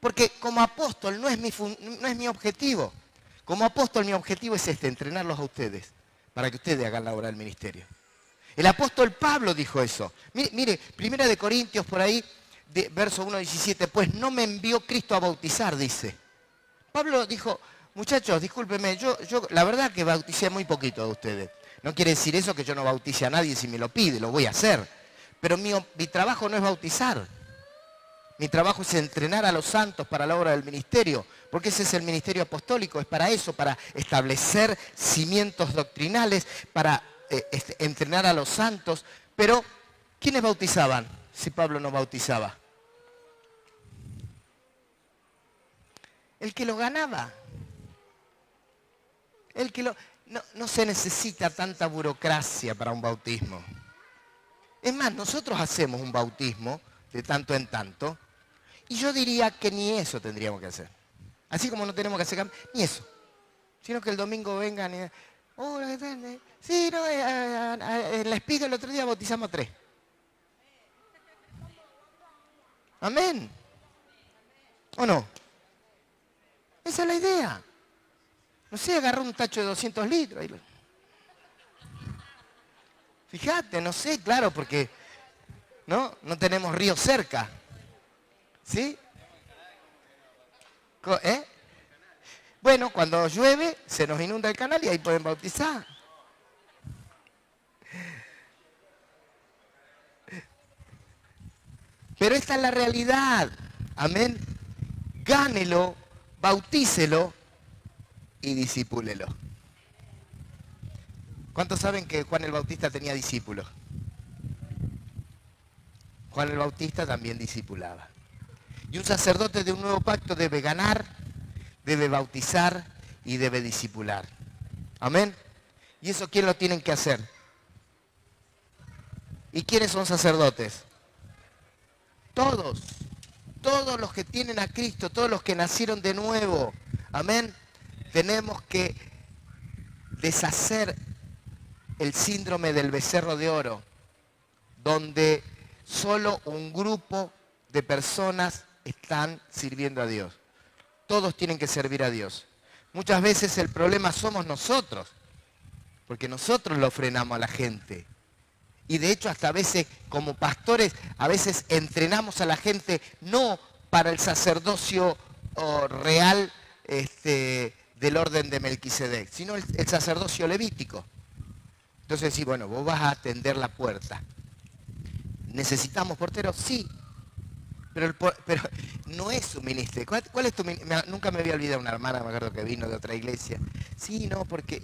Porque como apóstol no es mi objetivo. Como apóstol mi objetivo es entrenarlos a ustedes, para que ustedes hagan la obra del ministerio. El apóstol Pablo dijo eso. Mire, 1 Corintios por ahí, verso 1:17, pues no me envió Cristo a bautizar, dice. Pablo dijo, muchachos, discúlpenme, yo la verdad que bauticé muy poquito de ustedes. No quiere decir eso que yo no bautice a nadie si me lo pide, lo voy a hacer. Pero mi trabajo no es bautizar. Mi trabajo es entrenar a los santos para la obra del ministerio, porque ese es el ministerio apostólico, es para eso, para establecer cimientos doctrinales, para entrenar a los santos. Pero, ¿quiénes bautizaban si Pablo no bautizaba? El que lo ganaba. No se necesita tanta burocracia para un bautismo. Es más, nosotros hacemos un bautismo de tanto en tanto, y yo diría que ni eso tendríamos que hacer. Así como no tenemos que hacer ni eso. Sino que el domingo vengan y... Oh, sí, no, en la espiga el otro día bautizamos 3. Amén. ¿O no? Esa es la idea. No sé, agarrar un tacho de 200 litros. Fíjate, no sé, claro, porque no tenemos río cerca. ¿Sí? Bueno, cuando llueve se nos inunda el canal y ahí pueden bautizar. Pero esta es la realidad. Amén. Gánelo, bautícelo y discípulelo. ¿Cuántos saben que Juan el Bautista tenía discípulos? Juan el Bautista también discipulaba. Y un sacerdote de un nuevo pacto debe ganar, debe bautizar y debe discipular. Amén. ¿Y eso quién lo tienen que hacer? ¿Y quiénes son sacerdotes? Todos. Todos los que tienen a Cristo, todos los que nacieron de nuevo. Amén. Tenemos que deshacer el síndrome del becerro de oro, donde solo un grupo de personas están sirviendo a Dios. Todos tienen que servir a Dios. Muchas veces el problema somos nosotros, porque nosotros lo frenamos a la gente. Y de hecho hasta a veces como pastores, a veces entrenamos a la gente no para el sacerdocio real del orden de Melquisedec, sino el sacerdocio levítico. Entonces sí, bueno, vos vas a atender la puerta. ¿Necesitamos porteros? Sí. Pero no es su ministerio. ¿Cuál es tu ministerio? Nunca me había olvidado una hermana, me acuerdo que vino de otra iglesia. Sí, no, porque,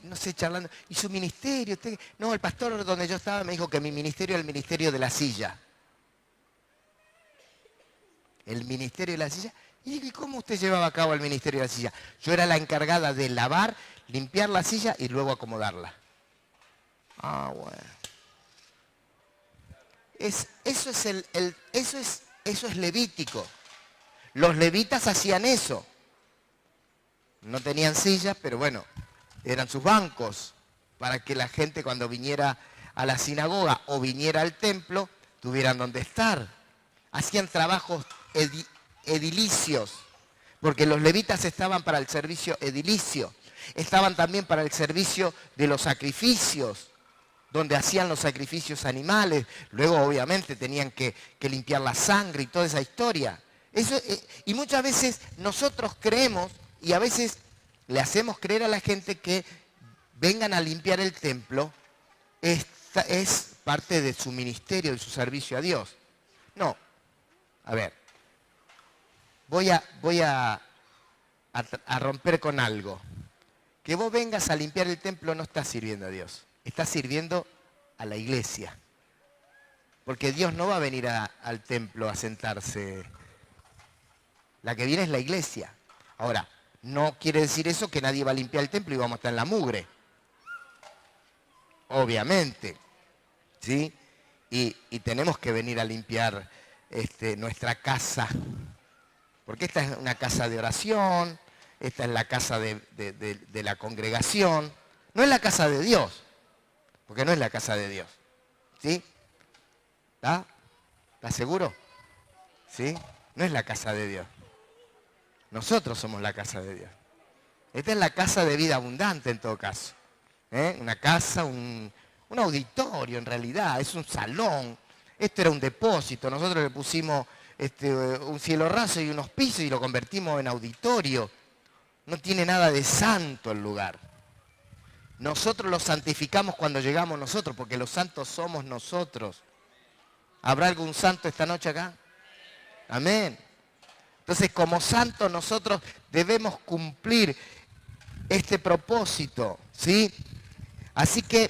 no sé, charlando. ¿Y su ministerio? No, el pastor donde yo estaba me dijo que mi ministerio era el ministerio de la silla. El ministerio de la silla. Y dije, ¿cómo usted llevaba a cabo el ministerio de la silla? Yo era la encargada de lavar, limpiar la silla y luego acomodarla. Ah, bueno. Eso es levítico. Los levitas hacían eso. No tenían sillas, pero bueno, eran sus bancos para que la gente cuando viniera a la sinagoga o viniera al templo tuvieran donde estar. Hacían trabajos edilicios, porque los levitas estaban para el servicio edilicio. Estaban también para el servicio de los sacrificios, donde hacían los sacrificios animales, luego obviamente tenían que limpiar la sangre y toda esa historia. Y muchas veces nosotros creemos, y a veces le hacemos creer a la gente que vengan a limpiar el templo, esta es parte de su ministerio, de su servicio a Dios. No, a ver, voy a romper con algo. Que vos vengas a limpiar el templo no estás sirviendo a Dios. Está sirviendo a la iglesia. Porque Dios no va a venir al templo a sentarse. La que viene es la iglesia. Ahora, no quiere decir eso que nadie va a limpiar el templo y vamos a estar en la mugre. Obviamente. ¿Sí? Y tenemos que venir a limpiar nuestra casa. Porque esta es una casa de oración, esta es la casa de la congregación. No es la casa de Dios. Porque no es la casa de Dios. ¿Sí? ¿Está? ¿Estás seguro? ¿Sí? No es la casa de Dios. Nosotros somos la casa de Dios. Esta es la casa de vida abundante en todo caso. Una casa, un auditorio en realidad, es un salón. Esto era un depósito. Nosotros le pusimos un cielo raso y unos pisos y lo convertimos en auditorio. No tiene nada de santo el lugar. Nosotros lo santificamos cuando llegamos nosotros, porque los santos somos nosotros. ¿Habrá algún santo esta noche acá? Amén. Entonces, como santos nosotros debemos cumplir este propósito, ¿sí? Así que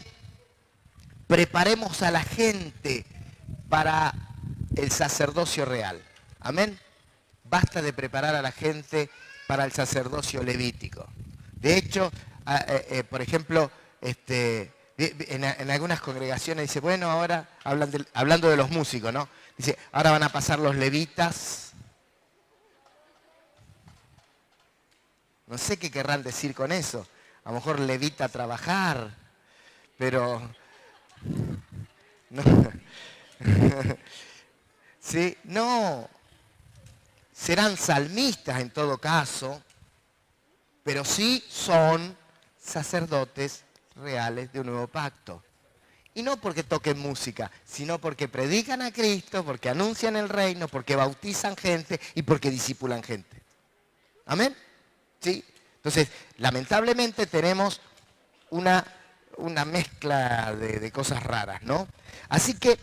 preparemos a la gente para el sacerdocio real. Amén. Basta de preparar a la gente para el sacerdocio levítico. De hecho, por ejemplo, en algunas congregaciones dice, bueno, ahora, hablando de los músicos, ¿no? Dice, ahora van a pasar los levitas. No sé qué querrán decir con eso. A lo mejor levita trabajar, pero... No. ¿Sí? No. Serán salmistas en todo caso, pero sí son sacerdotes reales de un nuevo pacto. Y no porque toquen música, sino porque predican a Cristo, porque anuncian el reino, porque bautizan gente y porque discipulan gente. ¿Amén? ¿Sí? Entonces, lamentablemente tenemos una mezcla de cosas raras, ¿no? Así que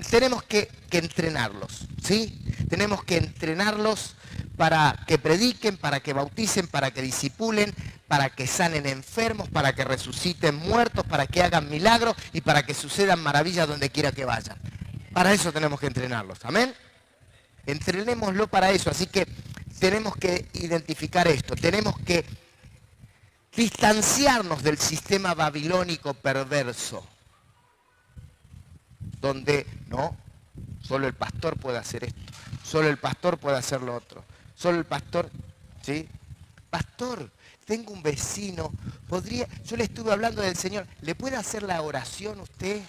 tenemos que entrenarlos, ¿sí? Tenemos que entrenarlos para que prediquen, para que bauticen, para que discipulen, para que sanen enfermos, para que resuciten muertos, para que hagan milagros y para que sucedan maravillas donde quiera que vayan. Para eso tenemos que entrenarlos, ¿amén? Entrenémoslo para eso, así que tenemos que identificar esto, tenemos que distanciarnos del sistema babilónico perverso, donde no, solo el pastor puede hacer esto, solo el pastor puede hacer lo otro, solo el pastor, ¿sí? Pastor, tengo un vecino, yo le estuve hablando del Señor, ¿le puede hacer la oración usted?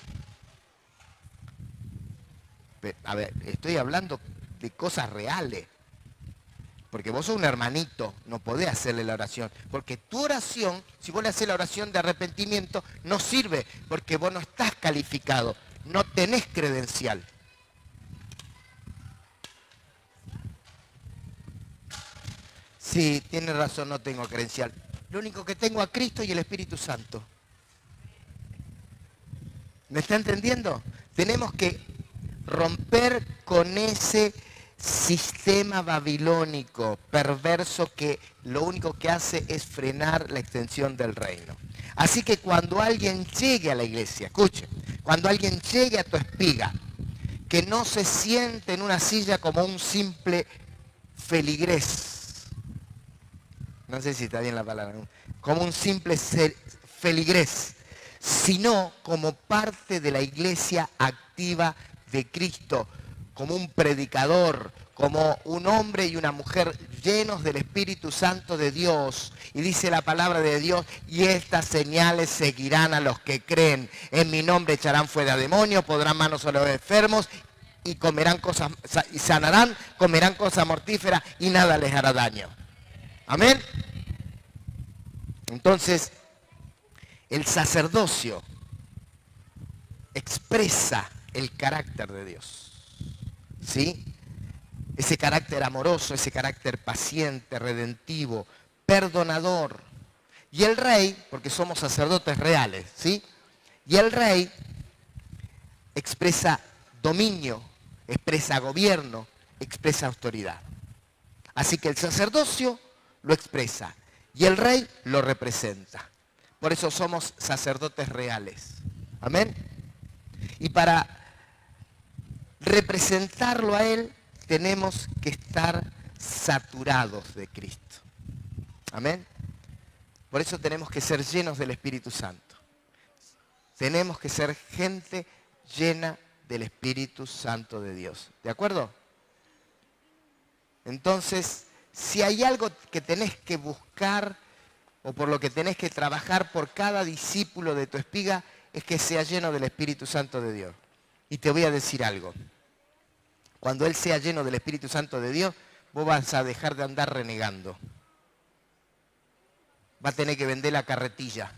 A ver, estoy hablando de cosas reales. Porque vos sos un hermanito, no podés hacerle la oración. Porque tu oración, si vos le haces la oración de arrepentimiento, no sirve. Porque vos no estás calificado, no tenés credencial. Sí, tiene razón, no tengo credencial. Lo único que tengo a Cristo y el Espíritu Santo. ¿Me está entendiendo? Tenemos que romper con ese sistema babilónico perverso que lo único que hace es frenar la extensión del reino. Así que cuando alguien llegue a la iglesia, escuche, cuando alguien llegue a tu espiga, que no se siente en una silla como un simple feligrés, no sé si está bien la palabra, ¿no? Como un simple feligrés, sino como parte de la iglesia activa de Cristo, como un predicador, como un hombre y una mujer llenos del Espíritu Santo de Dios. Y dice la palabra de Dios, y estas señales seguirán a los que creen. En mi nombre echarán fuera demonios, podrán manos sobre los enfermos, y comerán cosas, y sanarán, comerán cosas mortíferas, y nada les hará daño. Amén. Entonces, el sacerdocio expresa el carácter de Dios. ¿Sí? Ese carácter amoroso, ese carácter paciente, redentivo, perdonador. Y el rey, porque somos sacerdotes reales, ¿sí? Y el rey expresa dominio, expresa gobierno, expresa autoridad. Así que el sacerdocio lo expresa y el rey lo representa. Por eso somos sacerdotes reales. Amén. Y para representarlo a él, tenemos que estar saturados de Cristo. Amén. Por eso tenemos que ser llenos del Espíritu Santo. Tenemos que ser gente llena del Espíritu Santo de Dios. ¿De acuerdo? Entonces, si hay algo que tenés que buscar o por lo que tenés que trabajar por cada discípulo de tu espiga, es que sea lleno del Espíritu Santo de Dios. Y te voy a decir algo. Cuando Él sea lleno del Espíritu Santo de Dios, vos vas a dejar de andar renegando. Va a tener que vender la carretilla.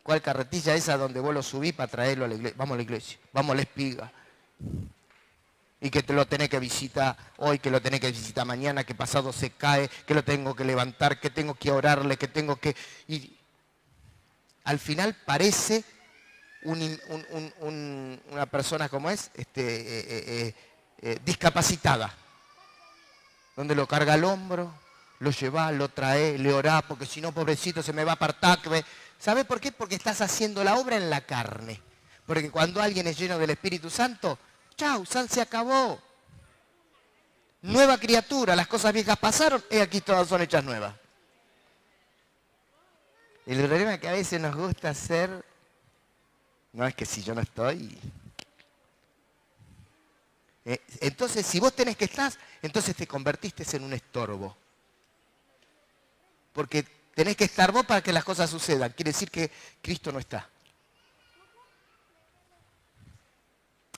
¿Cuál carretilla? Esa donde vos lo subís para traerlo a la iglesia. Vamos a la iglesia, vamos a la espiga. Y que te lo tenés que visitar hoy, que lo tenés que visitar mañana, que pasado se cae, que lo tengo que levantar, que tengo que orarle, que tengo que... Y al final parece una persona como es, discapacitada. Donde lo carga al hombro, lo lleva, lo trae, le orá, porque si no, pobrecito, se me va a apartar. ¿Sabe por qué? Porque estás haciendo la obra en la carne. Porque cuando alguien es lleno del Espíritu Santo, chau, se acabó. Nueva criatura, las cosas viejas pasaron, y aquí todas son hechas nuevas. El problema es que a veces nos gusta hacer, no es que si yo no estoy. Entonces, si vos tenés que estar, entonces te convertiste en un estorbo. Porque tenés que estar vos para que las cosas sucedan. Quiere decir que Cristo no está.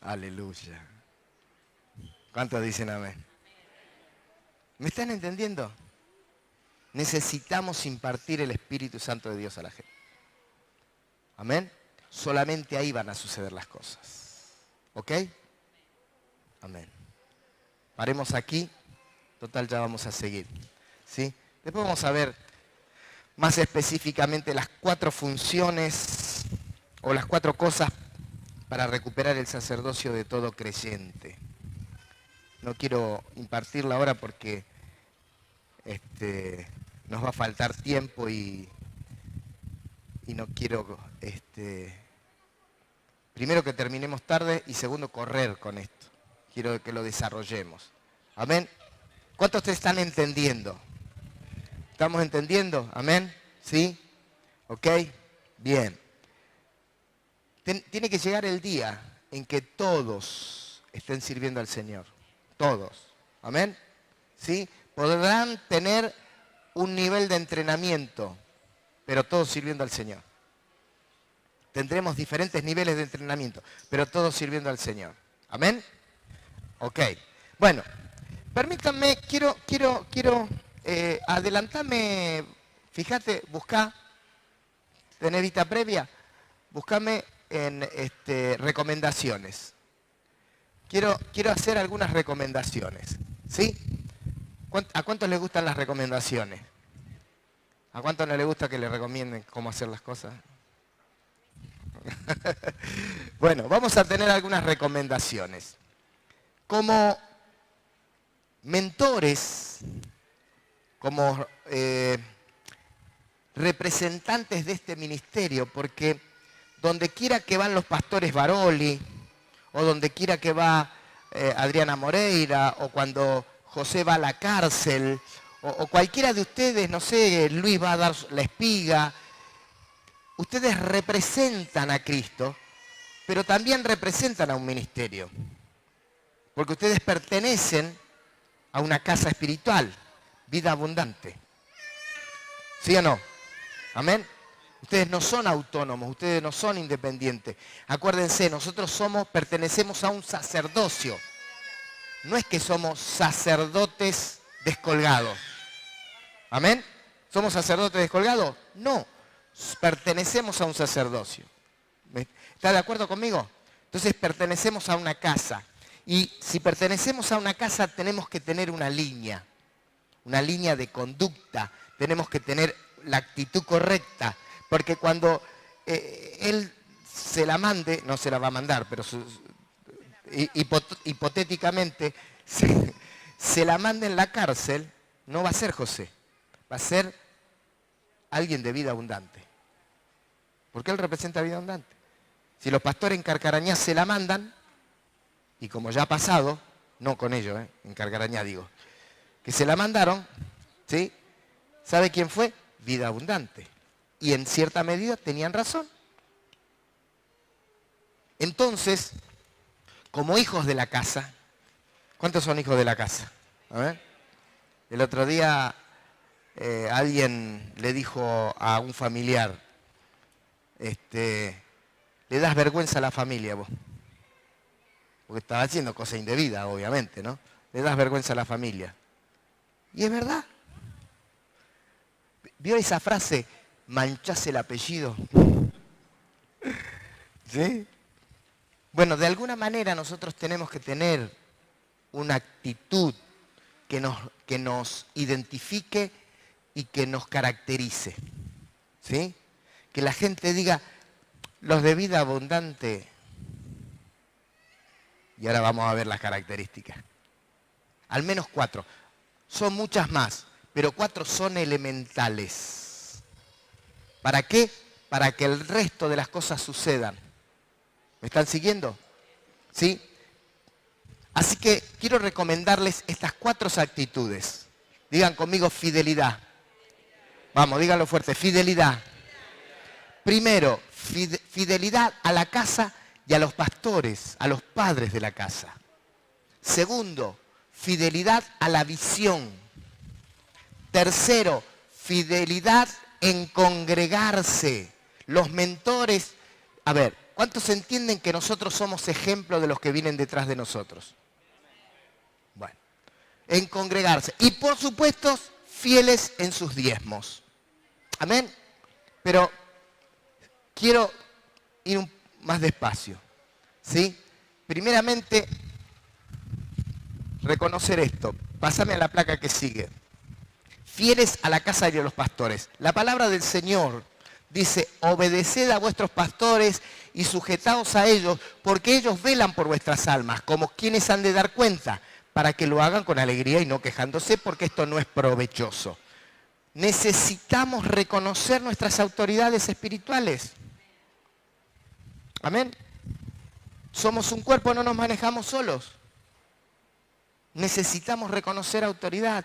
Aleluya. ¿Cuántos dicen amén? ¿Me están entendiendo? Necesitamos impartir el Espíritu Santo de Dios a la gente. Amén. Solamente ahí van a suceder las cosas. ¿Ok? Amén. Paremos aquí. Total, ya vamos a seguir. ¿Sí? Después vamos a ver más específicamente las 4 funciones o las 4 cosas para recuperar el sacerdocio de todo creyente. No quiero impartirla ahora porque nos va a faltar tiempo y no quiero, primero que terminemos tarde y segundo correr con esto. Quiero que lo desarrollemos. Amén. ¿Cuántos te están entendiendo? ¿Estamos entendiendo? Amén. ¿Sí? ¿Ok? Bien. Tiene que llegar el día en que todos estén sirviendo al Señor. Todos. Amén. ¿Sí? Podrán tener un nivel de entrenamiento, pero todos sirviendo al Señor. Tendremos diferentes niveles de entrenamiento, pero todos sirviendo al Señor. ¿Amén? Ok. Bueno, permítanme, quiero adelantarme, fíjate, buscá, tenés vista previa, buscame en recomendaciones. Quiero hacer algunas recomendaciones, ¿sí? ¿A cuántos les gustan las recomendaciones? ¿A cuántos no les gusta que les recomienden cómo hacer las cosas? Bueno, vamos a tener algunas recomendaciones. Como mentores, como representantes de este ministerio, porque donde quiera que van los pastores Baroli, o donde quiera que va Adriana Moreira, o cuando José va a la cárcel, o cualquiera de ustedes, no sé, Luis va a dar la espiga, ustedes representan a Cristo, pero también representan a un ministerio, porque ustedes pertenecen a una casa espiritual, vida abundante. ¿Sí o no? Amén. Ustedes no son autónomos, ustedes no son independientes. Acuérdense, nosotros pertenecemos a un sacerdocio. No es que somos sacerdotes descolgados. ¿Amén? ¿Somos sacerdotes descolgados? No. Pertenecemos a un sacerdocio. ¿Está de acuerdo conmigo? Entonces pertenecemos a una casa. Y si pertenecemos a una casa tenemos que tener una línea de conducta. Tenemos que tener la actitud correcta. Porque cuando él se la mande, no se la va a mandar, pero hipotéticamente se la mande en la cárcel, no va a ser José, va a ser alguien de vida abundante. Porque él representa vida abundante. Si los pastores en Carcarañá se la mandan, y como ya ha pasado, no con ellos, en Carcarañá digo, que se la mandaron, ¿sí? ¿Sabe quién fue? Vida abundante. Y en cierta medida tenían razón. Entonces, como hijos de la casa, ¿cuántos son hijos de la casa? A ver. El otro día alguien le dijo a un familiar, le das vergüenza a la familia vos. Porque estaba haciendo cosa indebida, obviamente, ¿no? Le das vergüenza a la familia. Y es verdad. ¿Vio esa frase? Manchás el apellido. ¿Sí? Bueno, de alguna manera nosotros tenemos que tener una actitud que nos identifique y que nos caracterice. ¿Sí? Que la gente diga, los de vida abundante. Y ahora vamos a ver las características. Al menos 4. Son muchas más, pero 4 son elementales. ¿Para qué? Para que el resto de las cosas sucedan. ¿Me están siguiendo? ¿Sí? Así que quiero recomendarles estas 4 actitudes. Digan conmigo fidelidad. Vamos, díganlo fuerte, fidelidad. Primero, fidelidad a la casa y a los pastores, a los padres de la casa. Segundo, fidelidad a la visión. Tercero, fidelidad en congregarse. Los mentores, a ver, ¿cuántos entienden que nosotros somos ejemplo de los que vienen detrás de nosotros? Bueno, en congregarse. Y por supuesto, fieles en sus diezmos. Amén. Pero quiero ir más despacio. ¿Sí? Primeramente, reconocer esto. Pásame a la placa que sigue. Fieles a la casa de los pastores. La palabra del Señor dice, obedeced a vuestros pastores y sujetaos a ellos, porque ellos velan por vuestras almas, como quienes han de dar cuenta, para que lo hagan con alegría y no quejándose, porque esto no es provechoso. Necesitamos reconocer nuestras autoridades espirituales. Amén. Somos un cuerpo, no nos manejamos solos. Necesitamos reconocer autoridad,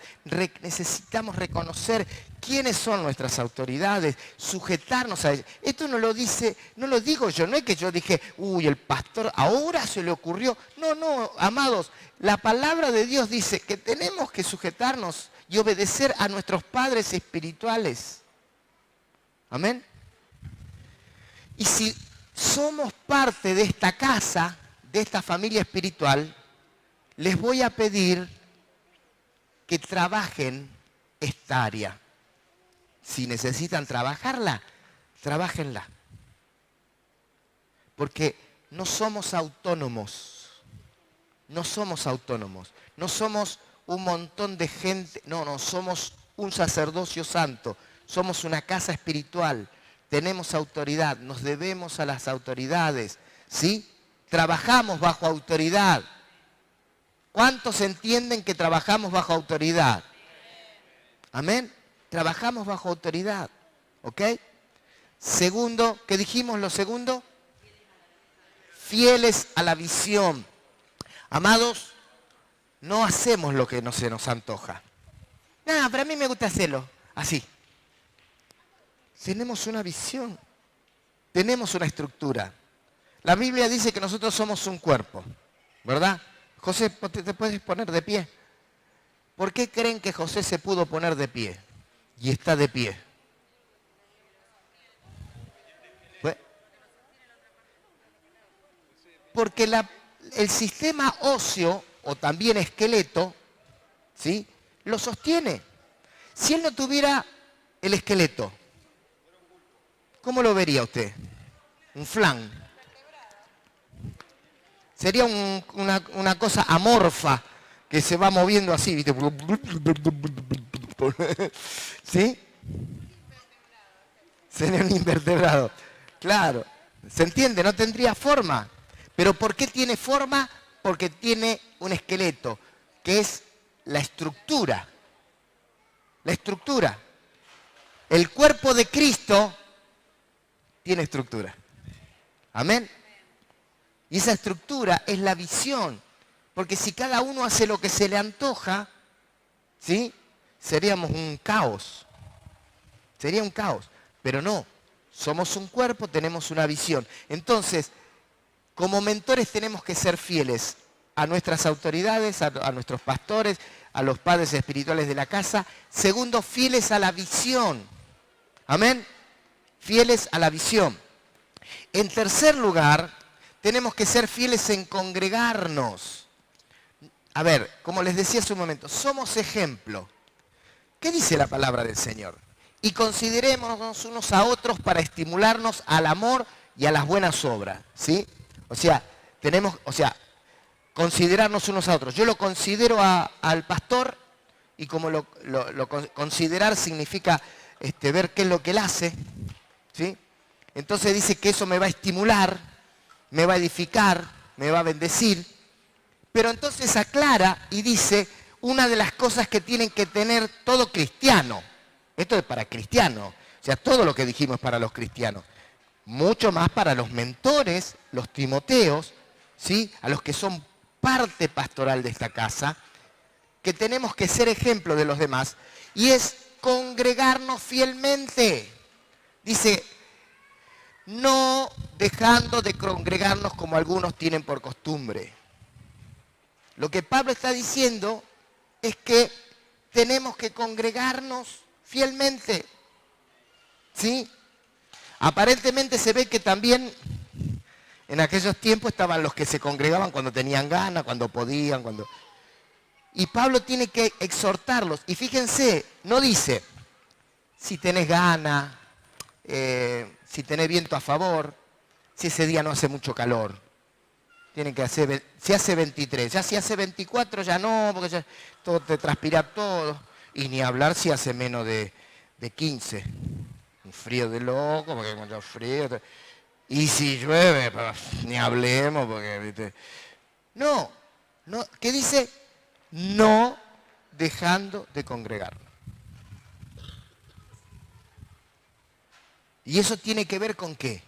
necesitamos reconocer quiénes son nuestras autoridades, sujetarnos a ellas. Esto no lo digo yo, no es que yo dije, uy, el pastor ahora se le ocurrió. No, no, amados, la palabra de Dios dice que tenemos que sujetarnos y obedecer a nuestros padres espirituales. Amén. Y si somos parte de esta casa, de esta familia espiritual, les voy a pedir que trabajen esta área. Si necesitan trabajarla, trabájenla. Porque no somos autónomos. No somos autónomos. No somos un montón de gente. No, no, somos un sacerdocio santo, somos una casa espiritual, tenemos autoridad, nos debemos a las autoridades, ¿sí? Trabajamos bajo autoridad. ¿Cuántos entienden que trabajamos bajo autoridad? Amén. Trabajamos bajo autoridad, ¿ok? Segundo, ¿qué dijimos lo segundo? Fieles a la visión. Amados, no hacemos lo que no se nos antoja. No, pero a mí me gusta hacerlo así. Tenemos una visión, tenemos una estructura. La Biblia dice que nosotros somos un cuerpo, ¿verdad? José, ¿te puedes poner de pie? ¿Por qué creen que José se pudo poner de pie? Y está de pie. Porque el sistema óseo, o también esqueleto, ¿sí?, lo sostiene. Si él no tuviera el esqueleto, ¿cómo lo vería usted? Un flan. Sería una cosa amorfa que se va moviendo así, ¿viste? ¿Sí? Sería un invertebrado. Claro. ¿Se entiende? No tendría forma. ¿Pero por qué tiene forma? Porque tiene un esqueleto, que es la estructura. La estructura. El cuerpo de Cristo tiene estructura. Amén. Y esa estructura es la visión. Porque si cada uno hace lo que se le antoja, ¿sí?, seríamos un caos. Sería un caos. Pero no. Somos un cuerpo, tenemos una visión. Entonces, como mentores tenemos que ser fieles a nuestras autoridades, a nuestros pastores, a los padres espirituales de la casa. Segundo, fieles a la visión. Amén. Fieles a la visión. En tercer lugar, tenemos que ser fieles en congregarnos. A ver, como les decía hace un momento, somos ejemplo. ¿Qué dice la palabra del Señor? Y considerémonos unos a otros para estimularnos al amor y a las buenas obras, ¿sí? O sea, considerarnos unos a otros. Yo lo considero al pastor, y como considerar significa ver qué es lo que él hace, ¿sí? Entonces dice que eso me va a estimular, me va a edificar, me va a bendecir. Pero entonces aclara y dice una de las cosas que tienen que tener todo cristiano. Esto es para cristianos. O sea, todo lo que dijimos es para los cristianos. Mucho más para los mentores, los timoteos, ¿sí?, a los que son parte pastoral de esta casa, que tenemos que ser ejemplo de los demás, y es congregarnos fielmente. Dice, no dejando de congregarnos como algunos tienen por costumbre. Lo que Pablo está diciendo es que tenemos que congregarnos fielmente, ¿sí? Aparentemente se ve que también en aquellos tiempos estaban los que se congregaban cuando tenían ganas, cuando podían, Y Pablo tiene que exhortarlos. Y fíjense, no dice, si tenés ganas, si tenés viento a favor, si ese día no hace mucho calor. Tienen que hacer, si hace 23, ya si hace 24 ya no, porque ya todo te transpira todo. Y ni hablar si hace menos de 15. Un frío de loco, porque hay mucho frío. Y si llueve, pues, ni hablemos, porque, ¿viste? No, ¿qué dice? No dejando de congregarnos. ¿Y eso tiene que ver con qué?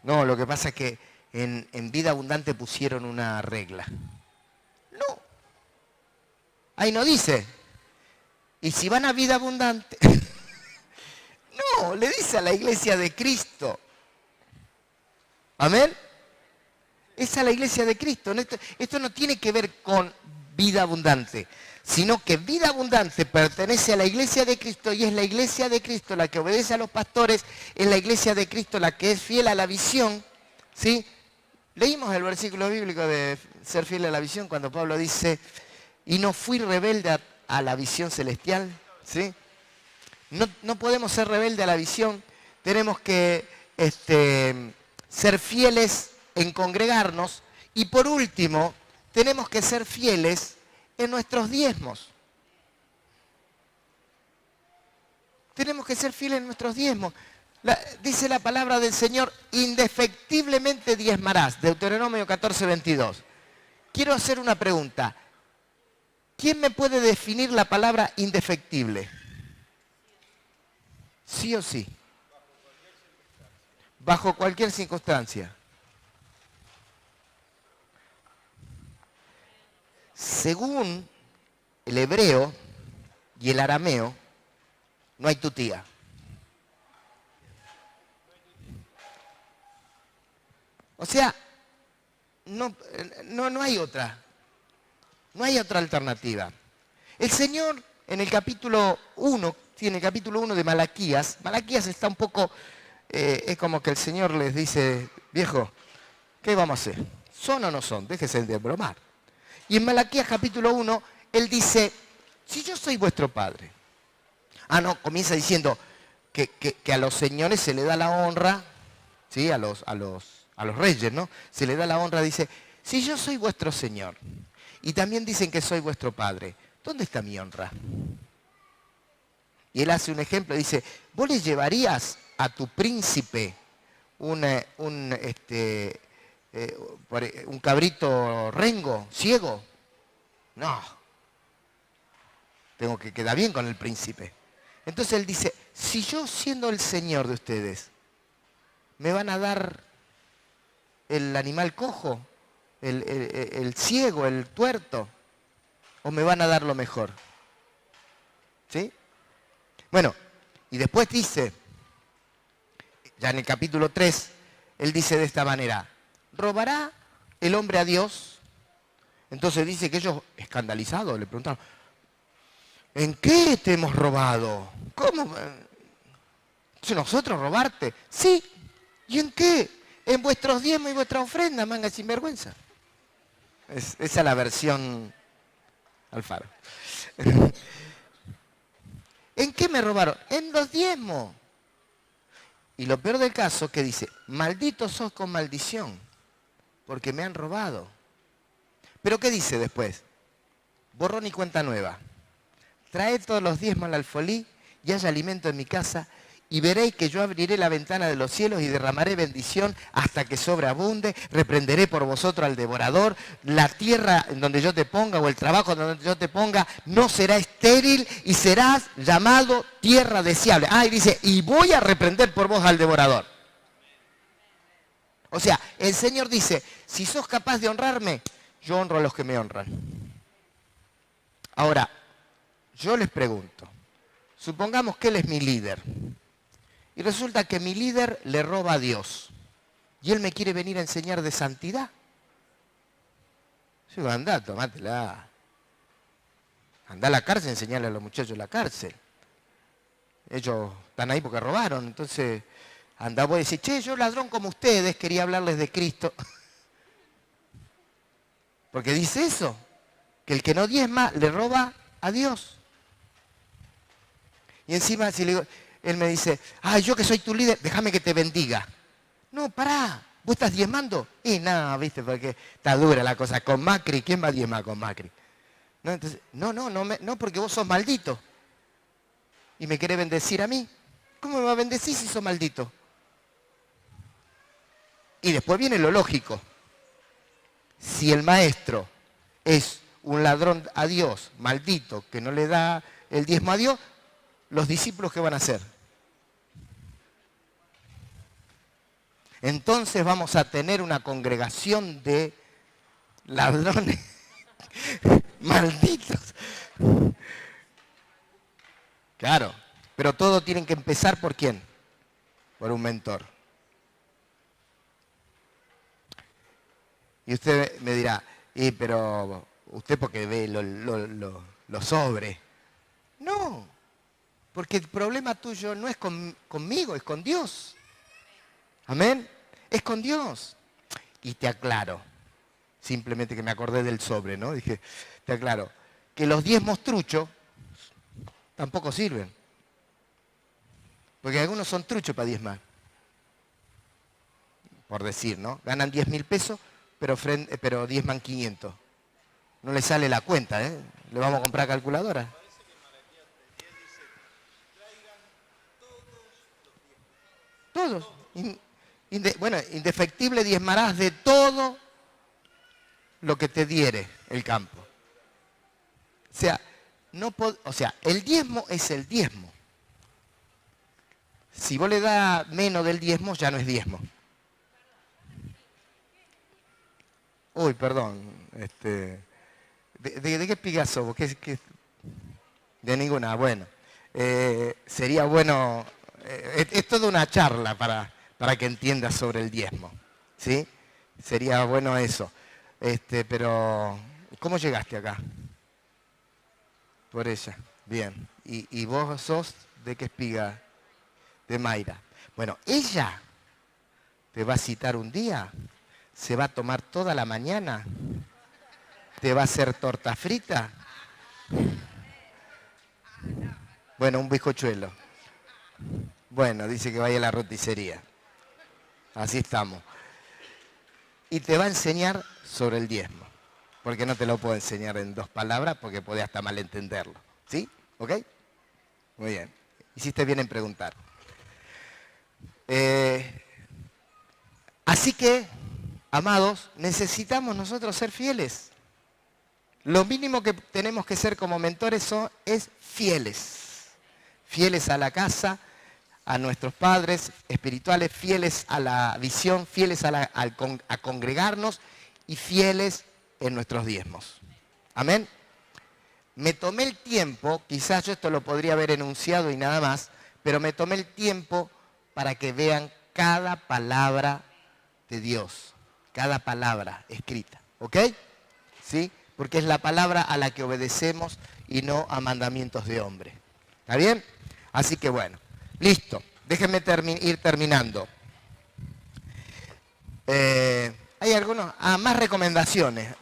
No, lo que pasa es que en Vida Abundante pusieron una regla. No. Ahí no dice. Y si van a Vida Abundante... No, le dice a la iglesia de Cristo. ¿Amén? Es a la iglesia de Cristo. Esto no tiene que ver con Vida Abundante, sino que Vida Abundante pertenece a la iglesia de Cristo, y es la iglesia de Cristo la que obedece a los pastores, es la iglesia de Cristo la que es fiel a la visión, ¿sí? Leímos el versículo bíblico de ser fiel a la visión cuando Pablo dice, y no fui rebelde a la visión celestial, ¿sí? No podemos ser rebeldes a la visión, tenemos que ser fieles en congregarnos, y por último, tenemos que ser fieles en nuestros diezmos. Tenemos que ser fieles en nuestros diezmos. Dice la palabra del Señor, indefectiblemente diezmarás. Deuteronomio 14:22. Quiero hacer una pregunta. ¿Quién me puede definir la palabra indefectible? ¿Sí o sí? Bajo cualquier circunstancia. Según el hebreo y el arameo, no hay tutía. O sea, no hay otra. No hay otra alternativa. El Señor en el capítulo 1, tiene el capítulo 1 de Malaquías. Malaquías está un poco, es como que el Señor les dice, viejo, ¿qué vamos a hacer? ¿Son o no son? Déjese de bromar. Y en Malaquías capítulo 1, Él dice, si yo soy vuestro padre. No, comienza diciendo que a los señores se le da la honra, ¿sí? A los reyes, ¿no? Se le da la honra, dice, si yo soy vuestro señor, y también dicen que soy vuestro padre, ¿dónde está mi honra? Y Él hace un ejemplo, dice, ¿vos le llevarías a tu príncipe un cabrito rengo, ciego? No. Tengo que quedar bien con el príncipe. Entonces Él dice, si yo siendo el Señor de ustedes, ¿me van a dar el animal cojo, el ciego, el tuerto? ¿O me van a dar lo mejor? ¿Sí? Bueno, y después dice, ya en el capítulo 3, Él dice de esta manera, ¿robará el hombre a Dios? Entonces dice que ellos, escandalizados, le preguntaron, ¿en qué te hemos robado? ¿Cómo? ¿Nosotros robarte? Sí. ¿Y en qué? En vuestros diezmos y vuestra ofrenda, manga sinvergüenza. Esa es la versión Alfaro. ¿En qué me robaron? En los diezmos. Y lo peor del caso que dice, maldito sos con maldición, porque me han robado. ¿Pero qué dice después? Borrón y cuenta nueva. Traed todos los diezmos al alfolí y haya alimento en mi casa, y veréis que yo abriré la ventana de los cielos y derramaré bendición hasta que sobreabunde, reprenderé por vosotros al devorador, la tierra en donde yo te ponga o el trabajo en donde yo te ponga no será estéril y serás llamado tierra deseable. Y dice, y voy a reprender por vos al devorador. O sea, el Señor dice, si sos capaz de honrarme, yo honro a los que me honran. Ahora, yo les pregunto, supongamos que Él es mi líder. Y resulta que mi líder le roba a Dios. Y Él me quiere venir a enseñar de santidad. Yo digo, andá, tomátela. Andá a la cárcel, enseñarle a los muchachos en la cárcel. Ellos están ahí porque robaron. Entonces, andá vos y decís, che, yo ladrón como ustedes, quería hablarles de Cristo. Porque dice eso, que el que no diezma le roba a Dios. Y encima, si le digo, Él me dice, yo que soy tu líder, déjame que te bendiga. No, pará, ¿vos estás diezmando? Y nada, viste, porque está dura la cosa. Con Macri, ¿quién va a diezmar con Macri? No, entonces, no, porque vos sos maldito. Y me querés bendecir a mí. ¿Cómo me va a bendecir si sos maldito? Y después viene lo lógico. Si el maestro es un ladrón a Dios, maldito, que no le da el diezmo a Dios, los discípulos, ¿qué van a hacer? Entonces vamos a tener una congregación de ladrones malditos. Claro, pero todo tiene que empezar ¿por quién? Por un mentor. Y usted me dirá, pero usted porque ve lo sobre. No, porque el problema tuyo no es conmigo, es con Dios. Amén. Es con Dios. Y te aclaro, simplemente que me acordé del sobre, ¿no? Dije, te aclaro, que los diezmos truchos tampoco sirven. Porque algunos son truchos para diezmar. Por decir, ¿no? Ganan 10.000 pesos, pero diezman 500. no le sale la cuenta, ¿eh? ¿Le vamos a comprar calculadora? Todos. Bueno, indefectible diezmarás de todo lo que te diere el campo. O sea, el diezmo es el diezmo. Si vos le das menos del diezmo, ya no es diezmo. Uy, perdón. ¿De qué espiga sos? De ninguna. Bueno. Sería bueno... es toda una charla para que entiendas sobre el diezmo. ¿Sí? Sería bueno eso. Pero, ¿cómo llegaste acá? Por ella. Bien. ¿Y vos sos de qué espiga? De Mayra. Bueno, ella te va a citar un día, se va a tomar toda la mañana, te va a hacer torta frita. Bueno, un bizcochuelo. Bueno, dice que vaya a la roticería. Así estamos. Y te va a enseñar sobre el diezmo. Porque no te lo puedo enseñar en 2 palabras porque podés hasta malentenderlo. ¿Sí? ¿Ok? Muy bien. Hiciste bien en preguntar. Así que, amados, necesitamos nosotros ser fieles. Lo mínimo que tenemos que ser como mentores es fieles. Fieles a la casa, a nuestros padres espirituales, fieles a la visión, fieles a congregarnos y fieles en nuestros diezmos. Amén. Me tomé el tiempo, quizás yo esto lo podría haber enunciado y nada más, pero me tomé el tiempo para que vean cada palabra de Dios, cada palabra escrita, ¿ok? ¿Sí? Porque es la palabra a la que obedecemos y no a mandamientos de hombre. ¿Está bien? Así que bueno, listo. Déjenme ir terminando. Hay algunos, más recomendaciones.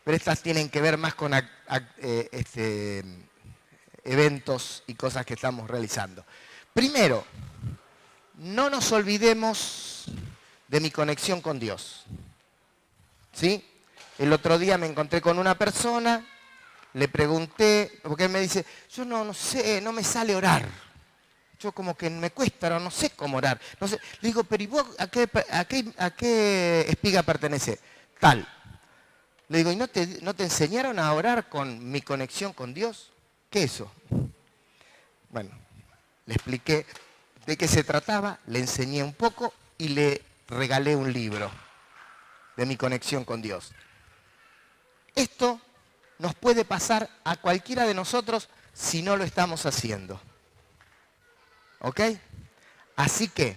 Pero estas tienen que ver más con eventos y cosas que estamos realizando. Primero, no nos olvidemos de mi conexión con Dios. ¿Sí? El otro día me encontré con una persona, le pregunté, porque él me dice, yo no sé, no me sale orar. Yo como que me cuesta, no sé cómo orar. No sé. Le digo, pero ¿y vos a qué espiga pertenece? Tal. Le digo, ¿y no te enseñaron a orar con mi conexión con Dios? ¿Qué es eso? Bueno, le expliqué de qué se trataba, le enseñé un poco y le regalé un libro de mi conexión con Dios. Esto nos puede pasar a cualquiera de nosotros si no lo estamos haciendo. ¿Ok? Así que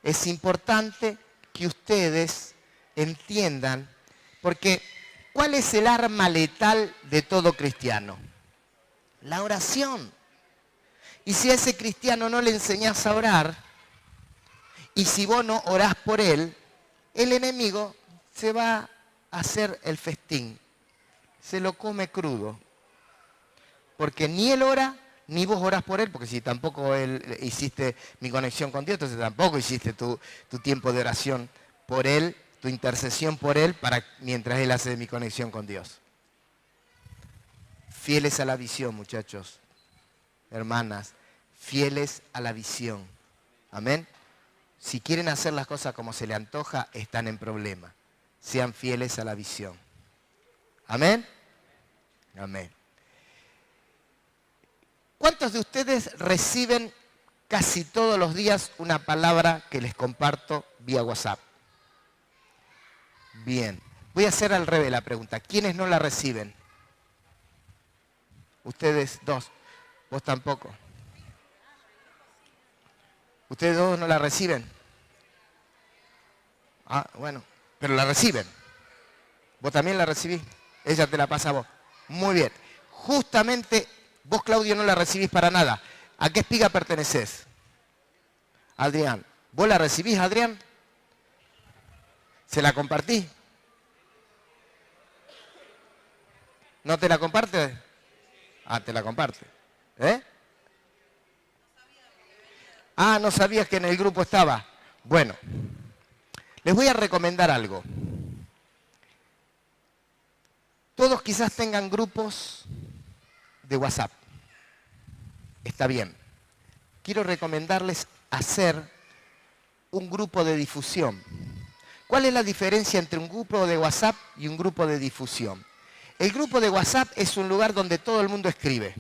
es importante que ustedes entiendan, porque ¿cuál es el arma letal de todo cristiano? La oración. Y si a ese cristiano no le enseñás a orar, y si vos no orás por él, el enemigo se va a hacer el festín. Se lo come crudo. Porque ni él ora, ni vos orás por él, porque si tampoco él hiciste mi conexión con Dios, entonces tampoco hiciste tu tiempo de oración por él, tu intercesión por él, mientras él hace mi conexión con Dios. Fieles a la visión, muchachos, hermanas, fieles a la visión. Amén. Si quieren hacer las cosas como se le antoja, están en problema. Sean fieles a la visión. Amén. Amén. ¿Cuántos de ustedes reciben casi todos los días una palabra que les comparto vía WhatsApp? Bien. Voy a hacer al revés la pregunta. ¿Quiénes no la reciben? Ustedes dos. Vos tampoco. ¿Ustedes dos no la reciben? Ah, bueno. Pero la reciben. ¿Vos también la recibís? Ella te la pasa a vos. Muy bien. Justamente vos, Claudio, no la recibís para nada. ¿A qué espiga perteneces? Adrián. ¿Vos la recibís, Adrián? ¿Se la compartí? ¿No te la comparte? Ah, te la comparte. ¿Eh? Ah, no sabías que en el grupo estaba. Bueno, les voy a recomendar algo. Todos quizás tengan grupos de WhatsApp. Está bien. Quiero recomendarles hacer un grupo de difusión. ¿Cuál es la diferencia entre un grupo de WhatsApp y un grupo de difusión? El grupo de WhatsApp es un lugar donde todo el mundo escribe.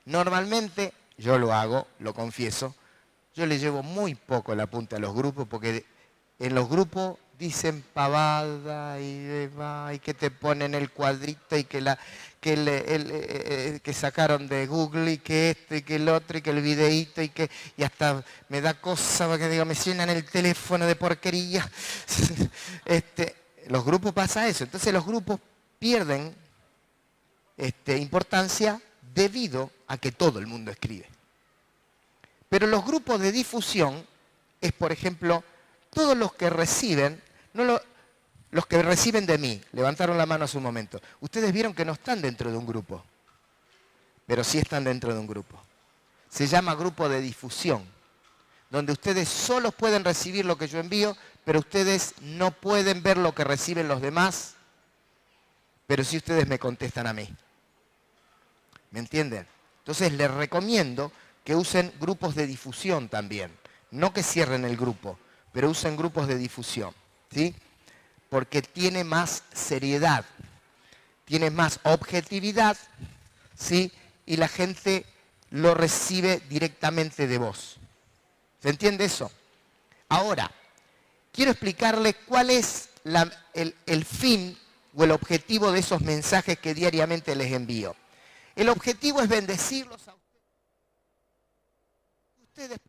Normalmente, yo lo hago, lo confieso, yo le llevo muy poco la punta a los grupos porque en los grupos dicen pavada y demás, y que te ponen el cuadrito y que sacaron de Google y que esto y que el otro y que el videíto y hasta me da cosa porque digo, me llenan el teléfono de porquería. Los grupos pasa eso, entonces los grupos pierden importancia debido a que todo el mundo escribe. Pero los grupos de difusión es, por ejemplo, todos los que reciben, los que reciben de mí, levantaron la mano hace un momento. Ustedes vieron que no están dentro de un grupo, pero sí están dentro de un grupo. Se llama grupo de difusión, donde ustedes solo pueden recibir lo que yo envío, pero ustedes no pueden ver lo que reciben los demás, pero sí ustedes me contestan a mí. ¿Me entienden? Entonces les recomiendo que usen grupos de difusión también. No que cierren el grupo, pero usen grupos de difusión, ¿sí? Porque tiene más seriedad, tiene más objetividad, ¿sí? Y la gente lo recibe directamente de vos. ¿Se entiende eso? Ahora, quiero explicarle cuál es el fin o el objetivo de esos mensajes que diariamente les envío. El objetivo es bendecirlos a ustedes.